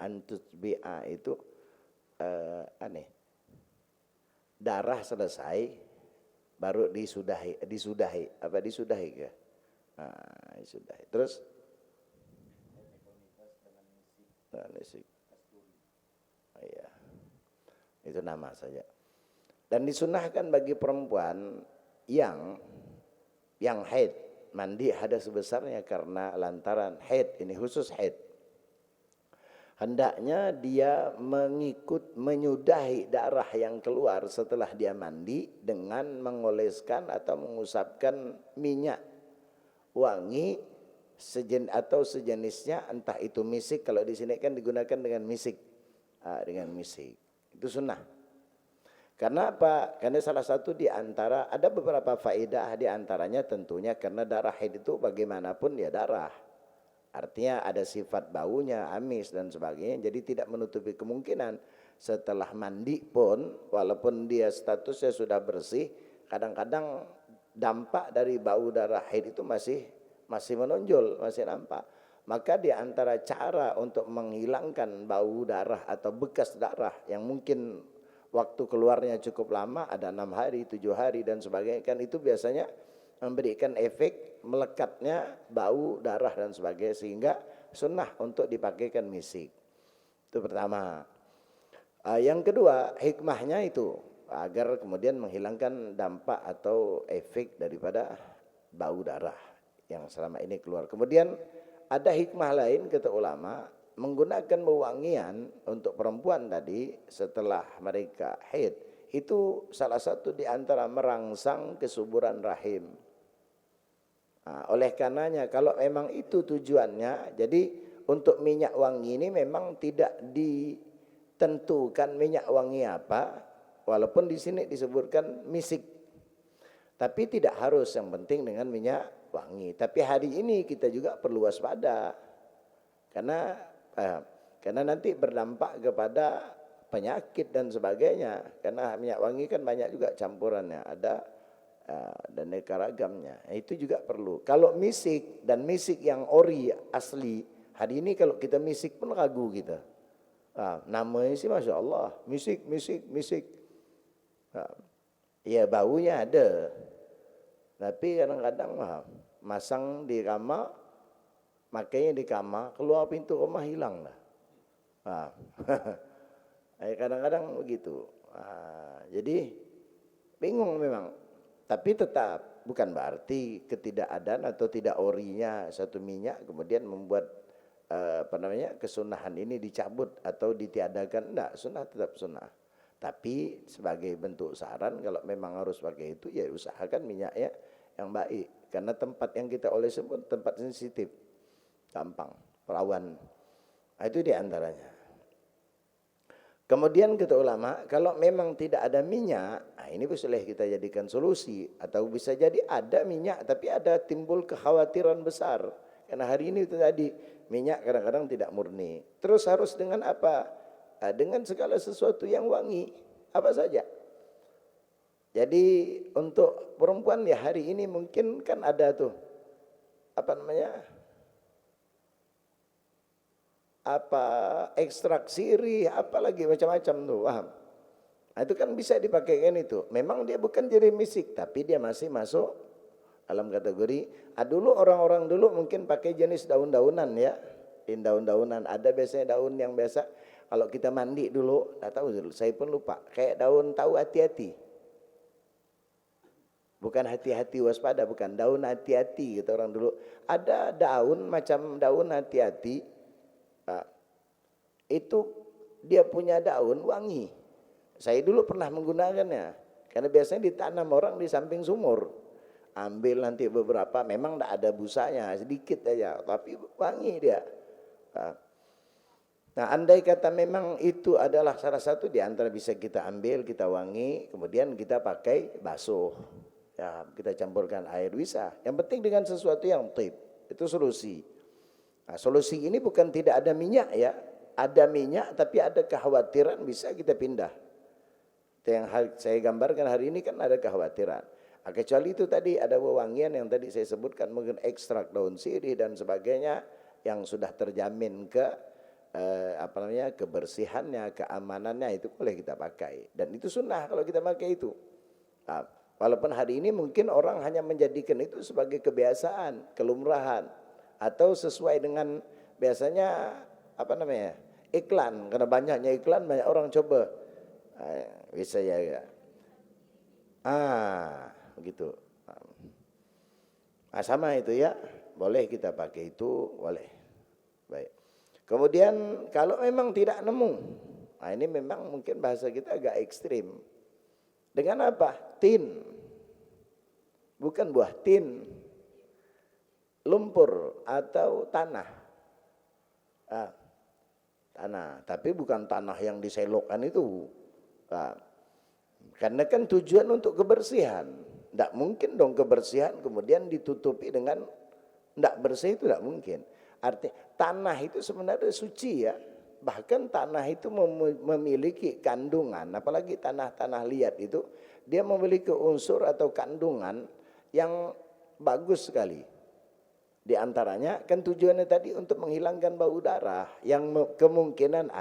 Antutbi'a itu aneh. Darah selesai, baru disudahi ke? Nah, disudahi. Terus nisik. Oh, iya. Itu nama saja. Dan disunahkan bagi perempuan yang haid, mandi hadas besarnya karena lantaran haid, ini khusus haid. Hendaknya dia menyudahi darah yang keluar setelah dia mandi dengan mengoleskan atau mengusapkan minyak wangi atau sejenisnya, entah itu misik, kalau di sini kan digunakan dengan misik. Dengan misik. Itu sunnah. Karena apa? Karena salah satu di antara, ada beberapa faedah di antaranya tentunya karena darah haid itu bagaimanapun ya darah. Artinya ada sifat baunya, amis dan sebagainya. Jadi tidak menutupi kemungkinan setelah mandi pun, walaupun dia statusnya sudah bersih, kadang-kadang dampak dari bau darah haid itu masih menonjol, masih nampak. Maka di antara cara untuk menghilangkan bau darah atau bekas darah yang mungkin waktu keluarnya cukup lama, ada 6 hari, 7 hari dan sebagainya, kan itu biasanya memberikan efek melekatnya bau darah dan sebagainya, sehingga sunnah untuk dipakaikan misik. Itu pertama. Yang kedua, hikmahnya itu agar kemudian menghilangkan dampak atau efek daripada bau darah yang selama ini keluar. Kemudian ada hikmah lain kata ulama, menggunakan wewangian untuk perempuan tadi setelah mereka haid, itu salah satu di antara merangsang kesuburan rahim. Oleh karenanya kalau memang itu tujuannya, jadi untuk minyak wangi ini memang tidak ditentukan minyak wangi apa, walaupun di sini disebutkan misik, tapi tidak harus, yang penting dengan minyak wangi. Tapi hari ini kita juga perlu waspada karena nanti berdampak kepada penyakit dan sebagainya, karena minyak wangi kan banyak juga campurannya, ada dan aneka ragamnya. Itu juga perlu. Kalau misik dan misik yang ori asli, hari ini kalau kita misik pun ragu kita. Namanya sih Masya Allah, misik. Ya baunya ada, tapi kadang-kadang masang di kamar, makanya di kamar, keluar pintu rumah hilang lah. Kadang-kadang begitu. Jadi bingung memang. Tapi tetap bukan berarti ketidakadaan atau tidak orinya satu minyak kemudian membuat kesunahan ini dicabut atau ditiadakan. Enggak, sunnah tetap sunnah. Tapi sebagai bentuk saran, kalau memang harus pakai itu, ya usahakan minyaknya yang baik. Karena tempat yang kita oleh sebut tempat sensitif, gampang, perawan. Itu diantaranya. Kemudian kata ulama, kalau memang tidak ada minyak, ini boleh kita jadikan solusi. Atau bisa jadi ada minyak, tapi ada timbul kekhawatiran besar. Karena hari ini itu tadi, minyak kadang-kadang tidak murni. Terus harus dengan apa? Dengan segala sesuatu yang wangi, apa saja. Jadi untuk perempuan ya hari ini mungkin kan ada tuh, ekstrak sirih, apalagi macam-macam tuh, paham? Itu kan bisa dipakaikan itu. Memang dia bukan jadi misik, tapi dia masih masuk dalam kategori. Dulu orang-orang dulu mungkin pakai jenis daun-daunan ya, daun-daunan. Ada biasanya daun yang biasa. Kalau kita mandi dulu, tak tahu dulu, saya pun lupa. Kayak daun tahu hati-hati. Bukan hati-hati waspada, bukan daun hati-hati gitu orang dulu. Ada daun macam daun hati-hati. Itu dia punya daun wangi. Saya dulu pernah menggunakannya, karena biasanya ditanam orang di samping sumur. Ambil nanti beberapa, memang tidak ada busanya, sedikit aja, tapi wangi dia. Nah, andai kata memang itu adalah salah satu di antara bisa kita ambil, kita wangi, kemudian kita pakai basuh. Ya, kita campurkan air bisa. Yang penting dengan sesuatu yang tip, itu solusi. Nah, solusi ini bukan tidak ada minyak ya, ada minyak tapi ada kekhawatiran bisa kita pindah. Itu yang saya gambarkan hari ini kan ada kekhawatiran. Kecuali itu tadi ada wewangian yang tadi saya sebutkan, mungkin ekstrak daun sirih dan sebagainya yang sudah terjamin kebersihannya, keamanannya, itu boleh kita pakai. Dan itu sunnah kalau kita pakai itu. Walaupun hari ini mungkin orang hanya menjadikan itu sebagai kebiasaan, kelumrahan, atau sesuai dengan biasanya apa namanya, iklan. Karena banyaknya iklan, banyak orang coba. Bisa ya. Begitu. Sama itu ya, boleh kita pakai itu, boleh. Baik. Kemudian kalau memang tidak nemu, ini memang mungkin bahasa kita agak ekstrim. Dengan apa? Tin. Bukan buah, tin. Lumpur atau tanah. Tanah, tapi bukan tanah yang diselokkan itu. Karena kan tujuan untuk kebersihan. Tidak mungkin dong kebersihan kemudian ditutupi dengan tidak bersih, itu tidak mungkin. Artinya tanah itu sebenarnya suci ya. Bahkan tanah itu memiliki kandungan, apalagi tanah-tanah liat itu, dia memiliki unsur atau kandungan yang bagus sekali. Di antaranya kan tujuannya tadi untuk menghilangkan bau darah, yang kemungkinan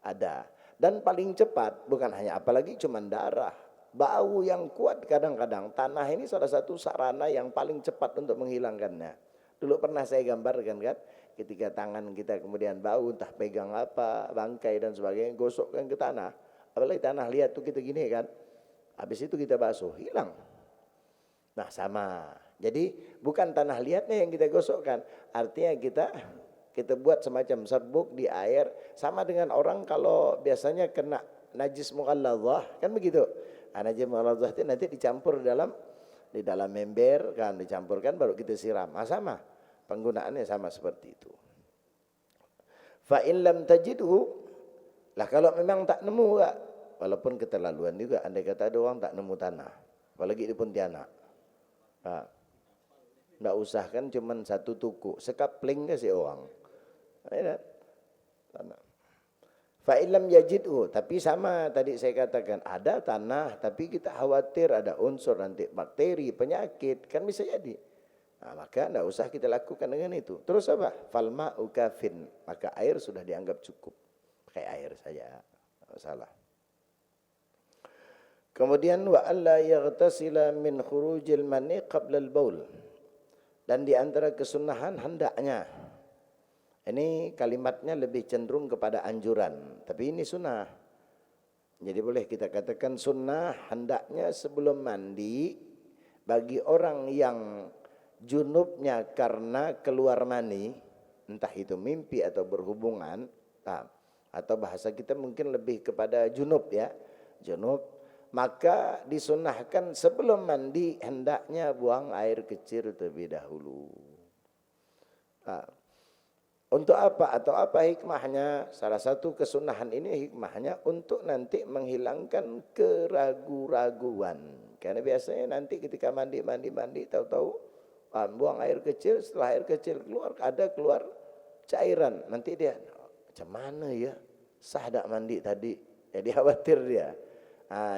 ada. Dan paling cepat, bukan hanya apalagi cuman darah, bau yang kuat kadang-kadang. Tanah ini salah satu sarana yang paling cepat untuk menghilangkannya. Dulu pernah saya gambarkan kan, ketika tangan kita kemudian bau, entah pegang apa, bangkai dan sebagainya, gosokkan ke tanah. Apalagi tanah liat tuh kita gini kan, habis itu kita basuh, hilang. Nah sama, jadi bukan tanah liatnya yang kita gosokkan, artinya kita buat semacam serbuk di air, sama dengan orang kalau biasanya kena najis mughalladzah, kan begitu. Najis mughalladzah itu nanti dicampur di dalam ember kan, dicampurkan baru kita siram. Sama, penggunaannya sama seperti itu. Fa in lam tajidhu, lah kalau memang tak nemu enggak, walaupun keterlaluan juga, andai kata ada orang tak nemu tanah, apalagi di Pontianak. Enggak usah kan cuman satu tuku, sekapling ke si orang. Tanah. Fa illam yajidhu, tapi sama tadi saya katakan, ada tanah tapi kita khawatir ada unsur nanti bakteri, penyakit, kan bisa jadi. Maka enggak usah kita lakukan dengan itu. Terus apa? Fal ma'u kafin, maka air sudah dianggap cukup. Pakai air saja, enggak salah. Kemudian wa alla yaghtasila min khurujil mani qabla al-baul. Dan di antara kesunahan hendaknya, ini kalimatnya lebih cenderung kepada anjuran, tapi ini sunnah. Jadi boleh kita katakan sunnah, hendaknya sebelum mandi bagi orang yang junubnya karena keluar mani, entah itu mimpi atau berhubungan, atau bahasa kita mungkin lebih kepada junub ya, junub, maka disunnahkan sebelum mandi hendaknya buang air kecil terlebih dahulu. Untuk apa atau apa hikmahnya? Salah satu kesunahan ini hikmahnya untuk nanti menghilangkan keraguan-raguan. Karena biasanya nanti ketika mandi tahu-tahu buang air kecil, setelah air kecil keluar keluar cairan. Nanti dia macam mana ya? Sah tak mandi tadi? Jadi khawatir dia.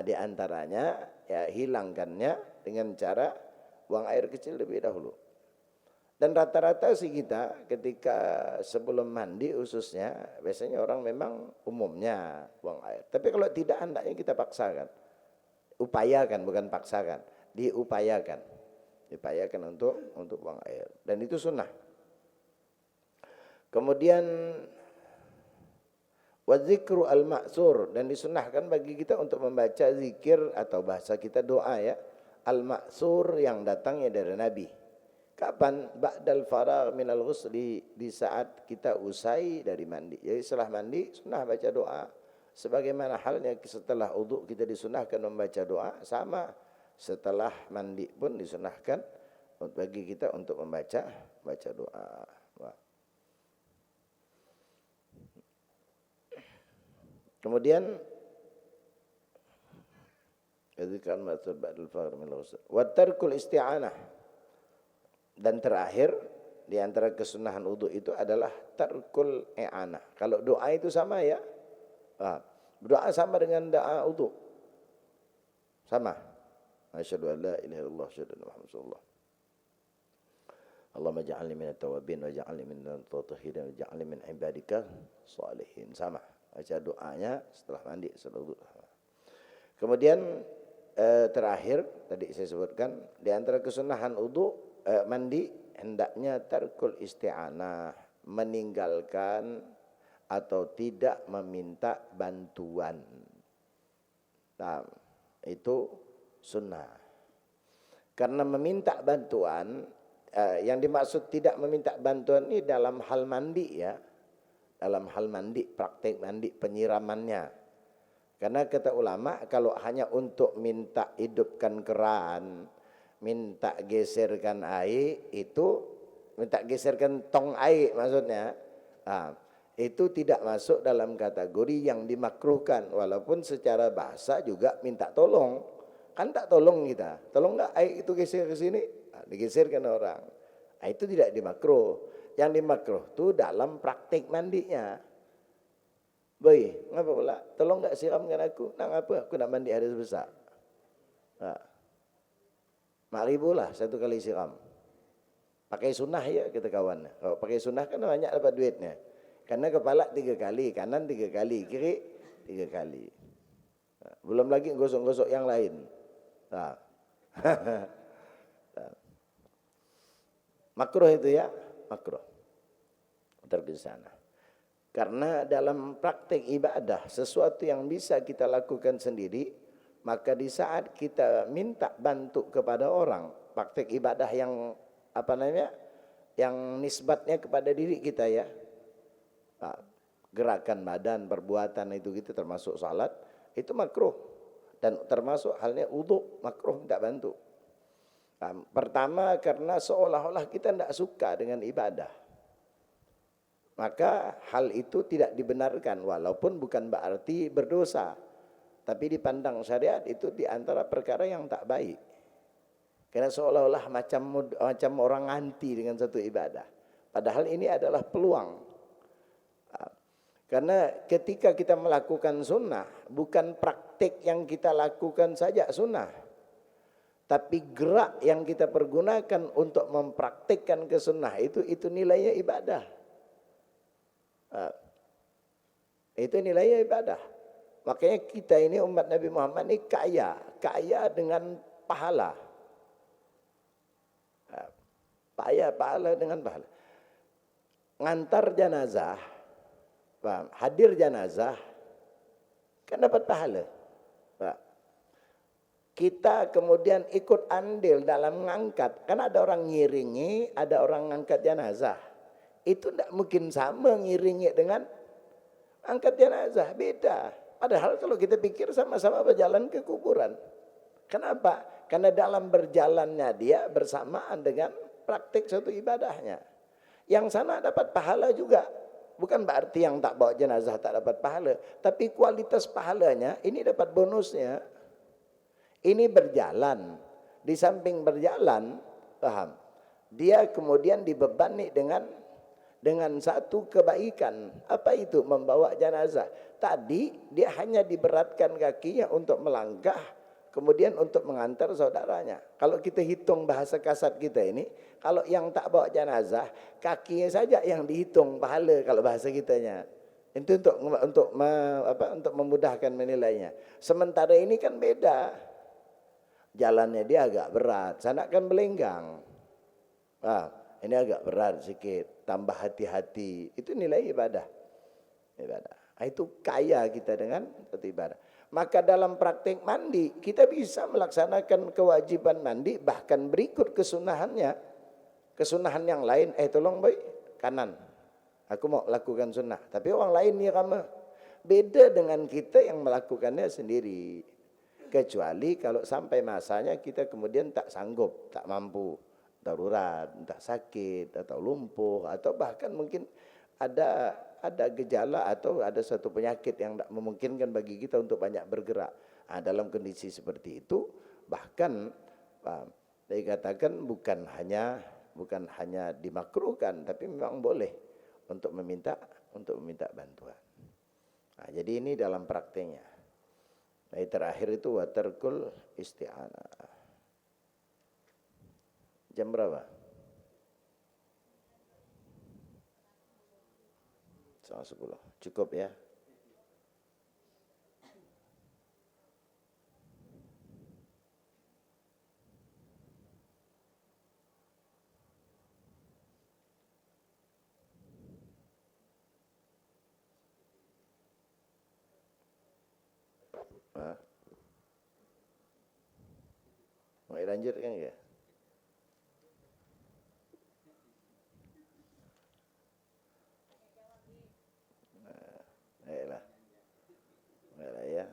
Di antaranya ya hilangkannya dengan cara buang air kecil lebih dahulu. Dan rata-rata sih kita ketika sebelum mandi khususnya, biasanya orang memang umumnya buang air. Tapi kalau tidak hendaknya kita paksakan. Upayakan, bukan paksakan. Diupayakan. Diupayakan untuk buang air. Dan itu sunnah. Kemudian wadzikru al-ma'sur, dan disunnahkan bagi kita untuk membaca zikir atau bahasa kita doa ya, al-ma'sur yang datangnya dari Nabi. Kapan? Ba'dal faragh minal ghusli, di saat kita usai dari mandi. Jadi setelah mandi sunnah baca doa. Sebagaimana halnya setelah wudu kita disunnahkan membaca doa, sama setelah mandi pun disunnahkan bagi kita untuk membaca doa. Kemudian dzikran ma'sur ba'dal faragh minal ghusli wa tarkul isti'anah. Dan terakhir di antara kesunahan wudu itu adalah tarkul i'anah. Kalau doa itu sama ya, doa sama dengan doa wudu, sama. Asyhadu an la ilaha illallah, asyhadu anna Muhammadan rasulullah. Allahumma ja'alni minat tawabin wa ja'alni minal mutatahhirin wa ja'alni min ibadika shalihin. Sama. Baca doanya setelah mandi, setelah wudu. Kemudian terakhir tadi saya sebutkan di antara kesunahan mandi hendaknya tarkul isti'anah, meninggalkan atau tidak meminta bantuan. Nah, itu sunnah. Karena meminta bantuan, yang dimaksud tidak meminta bantuan ini dalam hal mandi ya, dalam hal mandi, praktek mandi, penyiramannya. Karena kata ulama kalau hanya untuk minta hidupkan keran, minta geserkan air, itu minta geserkan tong air maksudnya, itu tidak masuk dalam kategori yang dimakruhkan. Walaupun secara bahasa juga minta tolong, kan tak tolong kita, tolong nggak air itu geser ke sini, digeserkan orang. Itu tidak dimakruh. Yang dimakruh itu dalam praktik mandinya. Boy, ngapa pula? Tolong nggak siramkan aku? Nak apa? Aku nak mandi air besar. Mak lah 1 kali siram. Pakai sunnah ya kita kawan. Kalau pakai sunnah kan banyak dapat duitnya. Karena kepala 3 kali, kanan 3 kali, kiri 3 kali. Belum lagi gosok-gosok yang lain. Makruh itu ya, makruh. Tergesana. Karena dalam praktek ibadah sesuatu yang bisa kita lakukan sendiri, maka di saat kita minta bantu kepada orang, praktek ibadah yang yang nisbatnya kepada diri kita ya, gerakan badan, perbuatan itu gitu termasuk salat, itu makruh. Dan termasuk halnya wudu, makruh minta bantu. Pertama karena seolah-olah kita tidak suka dengan ibadah. Maka hal itu tidak dibenarkan walaupun bukan berarti berdosa. Tapi dipandang syariat itu diantara perkara yang tak baik. Karena seolah-olah macam orang anti dengan satu ibadah. Padahal ini adalah peluang. Karena ketika kita melakukan sunnah, bukan praktik yang kita lakukan saja sunnah. Tapi gerak yang kita pergunakan untuk mempraktikkan kesunnah itu nilainya ibadah. Itu nilainya ibadah. Makanya kita ini umat Nabi Muhammad ini kaya dengan pahala. Pahala dengan pahala. Ngantar jenazah, hadir jenazah, kan dapat pahala. Kita kemudian ikut andil dalam mengangkat, kan ada orang ngiringi, ada orang ngangkat jenazah. Itu tidak mungkin sama ngiringi dengan angkat jenazah, beda. Padahal kalau kita pikir sama-sama berjalan ke kuburan. Kenapa? Karena dalam berjalannya dia bersamaan dengan praktik suatu ibadahnya. Yang sana dapat pahala juga. Bukan berarti yang tak bawa jenazah tak dapat pahala. Tapi kualitas pahalanya ini dapat bonusnya. Ini berjalan. Di samping berjalan, paham? Dia kemudian dibebani dengan satu kebaikan. Apa itu? Membawa jenazah. Tadi dia hanya diberatkan kakinya untuk melangkah, kemudian untuk mengantar saudaranya. Kalau kita hitung bahasa kasar kita ini, kalau yang tak bawa jenazah, kakinya saja yang dihitung pahala kalau bahasa kitanya. Itu untuk memudahkan menilainya. Sementara ini kan beda. Jalannya dia agak berat, sana kan belenggang. Ini agak berat sedikit, tambah hati-hati. Itu nilai ibadah. Itu kaya kita dengan ibadah. Maka dalam praktek mandi, kita bisa melaksanakan kewajiban mandi, bahkan berikut kesunahannya. Kesunahan yang lain, tolong boy, kanan. Aku mau lakukan sunnah. Tapi orang lain ni ramah. Beda dengan kita yang melakukannya sendiri. Kecuali kalau sampai masanya kita kemudian tak sanggup, tak mampu. Darurat, entah sakit atau lumpuh atau bahkan mungkin ada gejala atau ada suatu penyakit yang tidak memungkinkan bagi kita untuk banyak bergerak. Dalam kondisi seperti itu bahkan dikatakan bukan hanya dimakruhkan tapi memang boleh untuk meminta bantuan. Jadi ini dalam prakteknya. Terakhir itu watarkul isti'anah. Jam berapa? 10:30. Cukup ya? Hah? Mau dilanjutkan ya? Baiklah. Baiklah ya.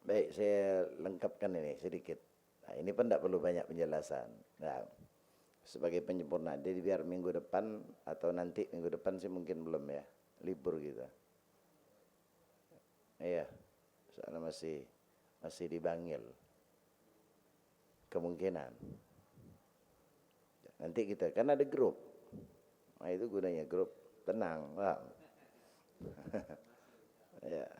Baik, saya lengkapkan ini sedikit. Nah, ini pun tidak perlu banyak penjelasan. Nah, sebagai penyempurna, jadi biar minggu depan atau nanti minggu depan sih mungkin belum ya, libur gitu. Iya, soalnya masih dibangil. Kemungkinan. Nanti kita, kan ada grup. Nah itu gunanya grup, tenang. Wah. Ya.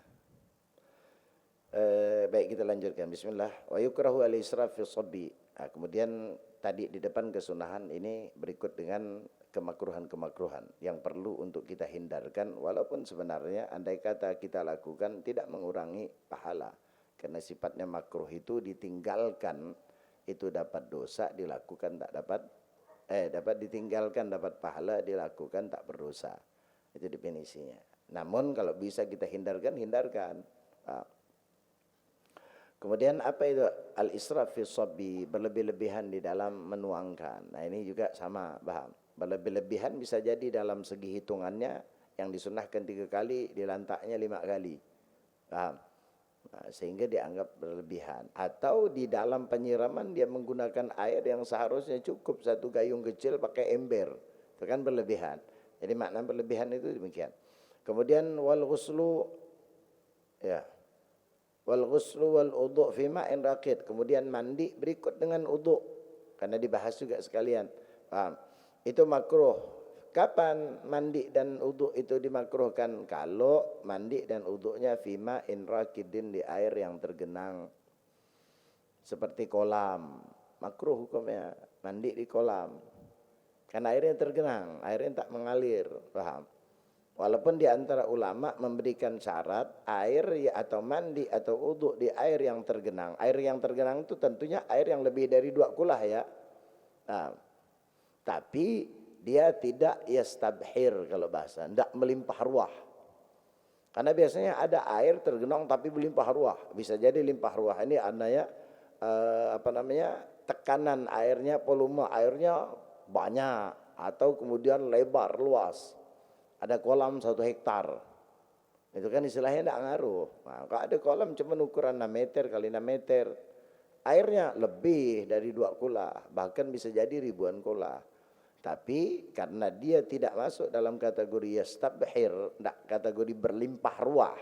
Baik kita lanjutkan. Bismillah. Wa yukrahu al-israf fi sabbi. Nah, kemudian tadi di depan kesunahan ini berikut dengan kemakruhan-kemakruhan yang perlu untuk kita hindarkan, walaupun sebenarnya andai kata kita lakukan tidak mengurangi pahala, karena sifatnya makruh itu ditinggalkan itu dapat dosa, dilakukan tak dapat ditinggalkan dapat pahala, dilakukan tak berdosa. Itu definisinya. Namun kalau bisa kita hindarkan, Nah. Kemudian apa itu al-israf fi sabbi, berlebih-lebihan di dalam menuangkan. Nah ini juga sama, paham. Berlebih-lebihan bisa jadi dalam segi hitungannya yang disunahkan 3 kali, dilantaknya 5 kali. Paham? Nah, sehingga dianggap berlebihan. Atau di dalam penyiraman dia menggunakan air yang seharusnya cukup 1 gayung kecil pakai ember. Itu kan berlebihan. Jadi makna berlebihan itu demikian. Kemudian wal ghuslu, ya. Wal ghuslu wal udhu fi ma'in raqid. Kemudian mandi berikut dengan udhu, karena dibahas juga sekalian. Paham? Itu makruh. Kapan mandi dan udhu itu dimakruhkan? Kalau mandi dan udhunya fi ma'in raqidin, di air yang tergenang. Seperti kolam. Makruh hukumnya mandi di kolam. Karena airnya tergenang, airnya tak mengalir. Paham? Walaupun di antara ulama memberikan syarat air atau mandi atau udhu di air yang tergenang. Air yang tergenang itu tentunya air yang lebih dari 2 kulah ya. Nah, tapi dia tidak yastabhir kalau bahasa, tidak melimpah ruah. Karena biasanya ada air tergenang tapi melimpah ruah. Bisa jadi limpah ruah ini adanya tekanan airnya, volume airnya banyak atau kemudian lebar luas. Ada kolam 1 hektar. Itu kan istilahnya tidak ngaruh. Nah, kalau ada kolam cuma ukuran 6 meter kali 6 meter. Airnya lebih dari 2 kula. Bahkan bisa jadi ribuan kula. Tapi karena dia tidak masuk dalam kategori yastabhir, tidak kategori berlimpah ruah,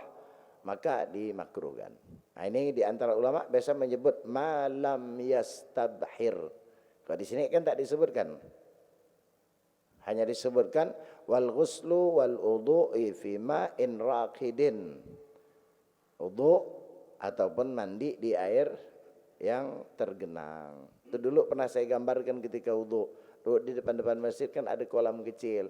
maka dimakruhkan. Nah, ini di antara ulama biasa menyebut malam yastabhir. Kalau di sini kan tak disebutkan. Hanya disebutkan wal ghuslu wal udhu'i fi ma'in raqidin. Udhu ataupun mandi di air yang tergenang. Itu dulu pernah saya gambarkan ketika udhu. Dulu di depan-depan masjid kan ada kolam kecil.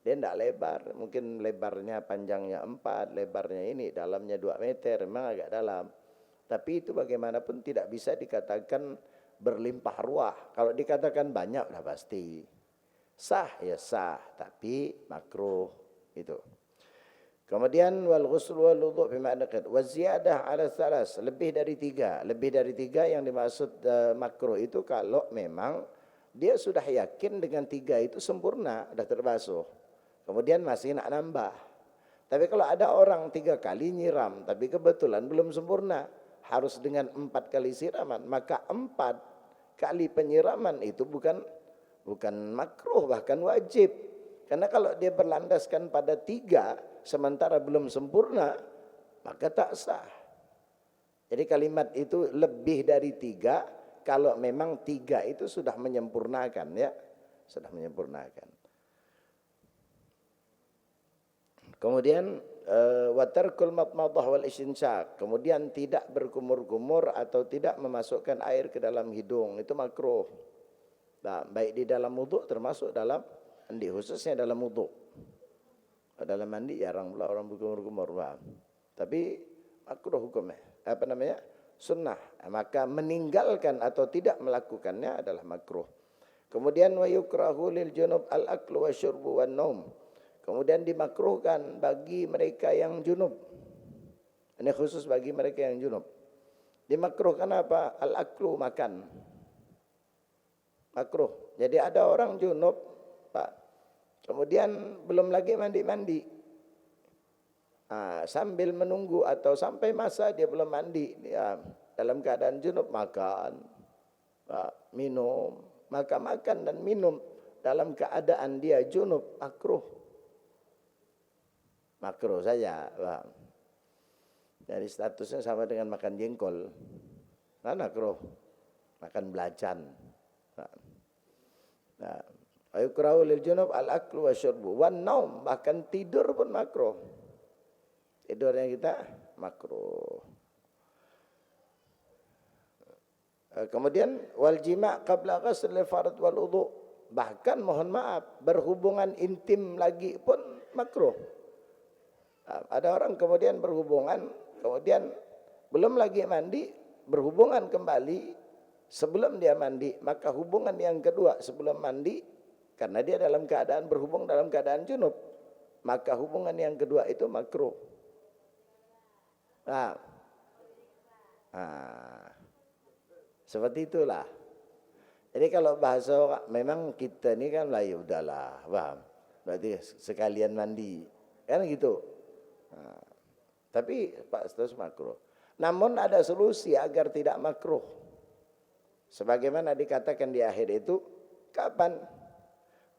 Dia tidak lebar, mungkin lebarnya panjangnya 4, lebarnya ini dalamnya 2 meter, memang agak dalam. Tapi itu bagaimanapun tidak bisa dikatakan berlimpah ruah. Kalau dikatakan banyak sudah pasti. Sah ya sah, tapi makruh itu. Kemudian wal ghusl wal wudhu bima dekat wa ziyadah ala salas, lebih dari 3. Lebih dari 3 yang dimaksud makruh itu kalau memang dia sudah yakin dengan 3 itu sempurna, sudah terbasuh. Kemudian masih nak nambah. Tapi kalau ada orang 3 kali nyiram tapi kebetulan belum sempurna, harus dengan 4 kali siraman, maka 4 kali penyiraman itu bukan makruh, bahkan wajib. Karena kalau dia berlandaskan pada 3 sementara belum sempurna, maka tak sah. Jadi kalimat itu lebih dari 3 kalau memang 3 itu sudah menyempurnakan ya, sudah menyempurnakan. Kemudian watarkul matmadah wal istinsyaq, kemudian tidak berkumur-kumur atau tidak memasukkan air ke dalam hidung, itu makruh. Nah, baik di dalam wudhu termasuk dalam mandi, khususnya dalam wudhu. Dalam mandi jarang pula orang berkumur-kumur. Tapi makruh hukumnya. Apa namanya? Sunnah. Maka meninggalkan atau tidak melakukannya adalah makruh. Kemudian wa yukrahu lil junub al-aklu wa syurbu wan naum. Kemudian dimakruhkan bagi mereka yang junub. Ini khusus bagi mereka yang junub. Dimakruhkan apa? Al-aklu, makan. Makruh. Jadi ada orang junub, Pak. Kemudian belum lagi mandi-mandi. Sambil menunggu atau sampai masa dia belum mandi, dia dalam keadaan junub makan, minum, maka makan dan minum dalam keadaan dia junub makruh. Makruh saja, Pak. Jadi statusnya sama dengan makan jengkol. Makruh. Makan belacan. Ayukrahu lil junub al-aklu wa syurbu wan naum, bahkan tidur pun makruh. Tidurnya kita makruh. Kemudian wal jima' qabla ghusl fard wal wudu, bahkan mohon maaf berhubungan intim lagi pun makruh. Ada orang kemudian berhubungan, kemudian belum lagi mandi, berhubungan kembali sebelum dia mandi, maka hubungan yang kedua sebelum mandi, karena dia dalam keadaan berhubung dalam keadaan junub, maka hubungan yang kedua itu makruh. Seperti itulah. Jadi kalau bahasa memang kita ni kan lah, ya udahlah, paham? Berarti sekalian mandi, kan gitu. Tapi Pak status makruh. Namun ada solusi agar tidak makruh. Sebagaimana dikatakan di akhir itu, kapan?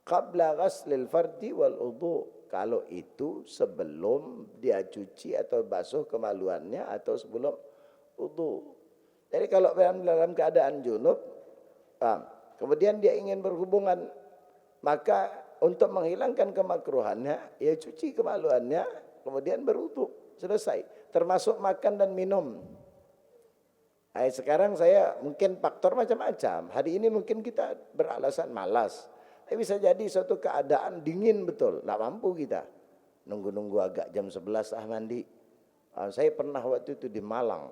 Qabla ghaslil fardi wal wudu. Kalau itu sebelum dia cuci atau basuh kemaluannya atau sebelum wudu. Jadi kalau dalam keadaan junub, kemudian dia ingin berhubungan, maka untuk menghilangkan kemakruhannya, ia cuci kemaluannya, kemudian berwudu, selesai. Termasuk makan dan minum. Sekarang saya mungkin faktor macam-macam. Hari ini mungkin kita beralasan malas. Tapi bisa jadi suatu keadaan dingin betul, tak mampu kita. Nunggu-nunggu agak jam 11 mandi. Saya pernah waktu itu di Malang.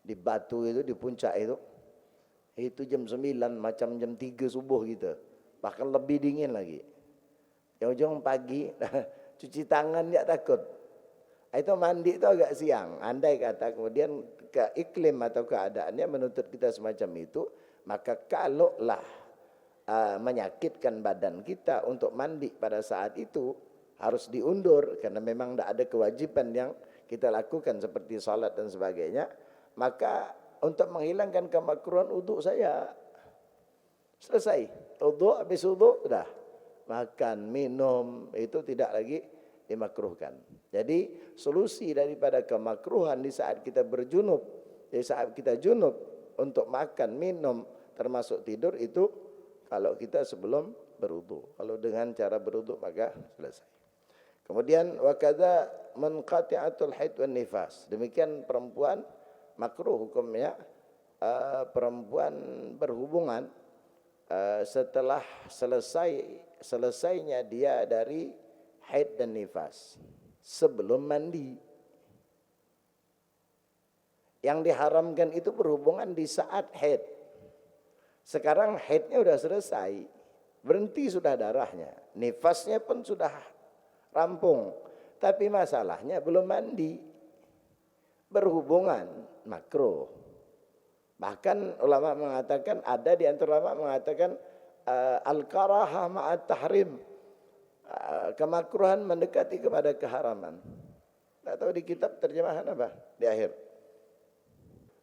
Di Batu itu, di puncak itu. Itu jam 9, macam jam 3 subuh gitu. Bahkan lebih dingin lagi. Ujung pagi, cuci tangan dia takut. Itu mandi itu agak siang. Andai kata kemudian ke iklim atau keadaannya menuntut kita semacam itu, maka kalaulah menyakitkan badan kita untuk mandi pada saat itu, harus diundur karena memang tidak ada kewajiban yang kita lakukan seperti salat dan sebagainya, maka untuk menghilangkan kemakruhan wudu saya selesai. Wudu, habis wudu sudah makan, minum, itu tidak lagi dimakruhkan. Jadi solusi daripada kemakruhan di saat kita berjunub, di saat kita junub, untuk makan, minum, termasuk tidur, itu kalau kita sebelum berwudu. Kalau dengan cara berwudu maka selesai. Kemudian wakadha munqati'atul haid wan nifas. Demikian perempuan makruh hukumnya perempuan berhubungan setelah selesainya dia dari haid dan nifas, sebelum mandi. Yang diharamkan itu berhubungan di saat haid. Sekarang haidnya sudah selesai, berhenti sudah darahnya, nifasnya pun sudah rampung, tapi masalahnya belum mandi, berhubungan makruh. Bahkan ulama mengatakan, ada di antara ulama mengatakan al-karahah ma'at tahrim, kemakruhan mendekati kepada keharaman. Tak tahu di kitab terjemahan apa di akhir.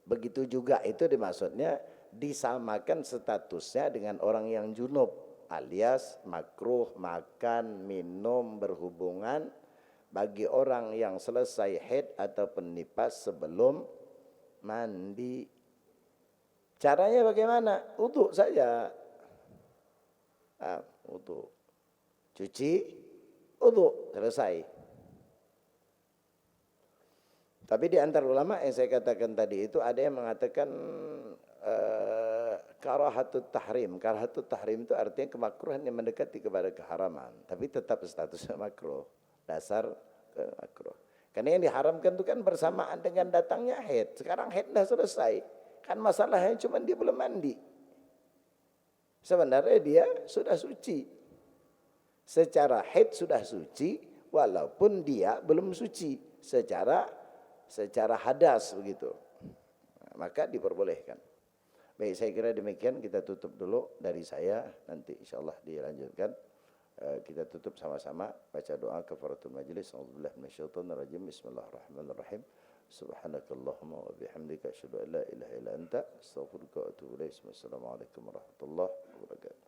Begitu juga itu dimaksudnya disamakan statusnya dengan orang yang junub, alias makruh makan, minum, berhubungan bagi orang yang selesai haid atau nifas sebelum mandi. Caranya bagaimana? Wudu saja. Wudu. Cuci, wudu, selesai. Tapi di antara ulama yang saya katakan tadi itu ada yang mengatakan Karahatut tahrim. Karahatut tahrim itu artinya kemakruhan yang mendekati kepada keharaman. Tapi tetap statusnya makruh. Dasar makruh. Karena yang diharamkan itu kan bersamaan dengan datangnya haid. Sekarang haid dah selesai. Kan masalahnya cuma dia belum mandi. Sebenarnya dia sudah suci. Secara haid sudah suci. Walaupun dia belum suci. Secara hadas begitu. Maka diperbolehkan. Baik, saya kira demikian, kita tutup dulu dari saya, nanti insyaallah dilanjutkan. Kita tutup sama-sama baca doa kafaratul majlis. A'udzubillahi minasyaitonir rajim. Bismillahirrahmanirrahim. Subhanakallahumma wa bihamdika asyhadu an la ilaha illa anta astaghfiruka wa atubu ilaik. Wassalamualaikum warahmatullahi wabarakatuh.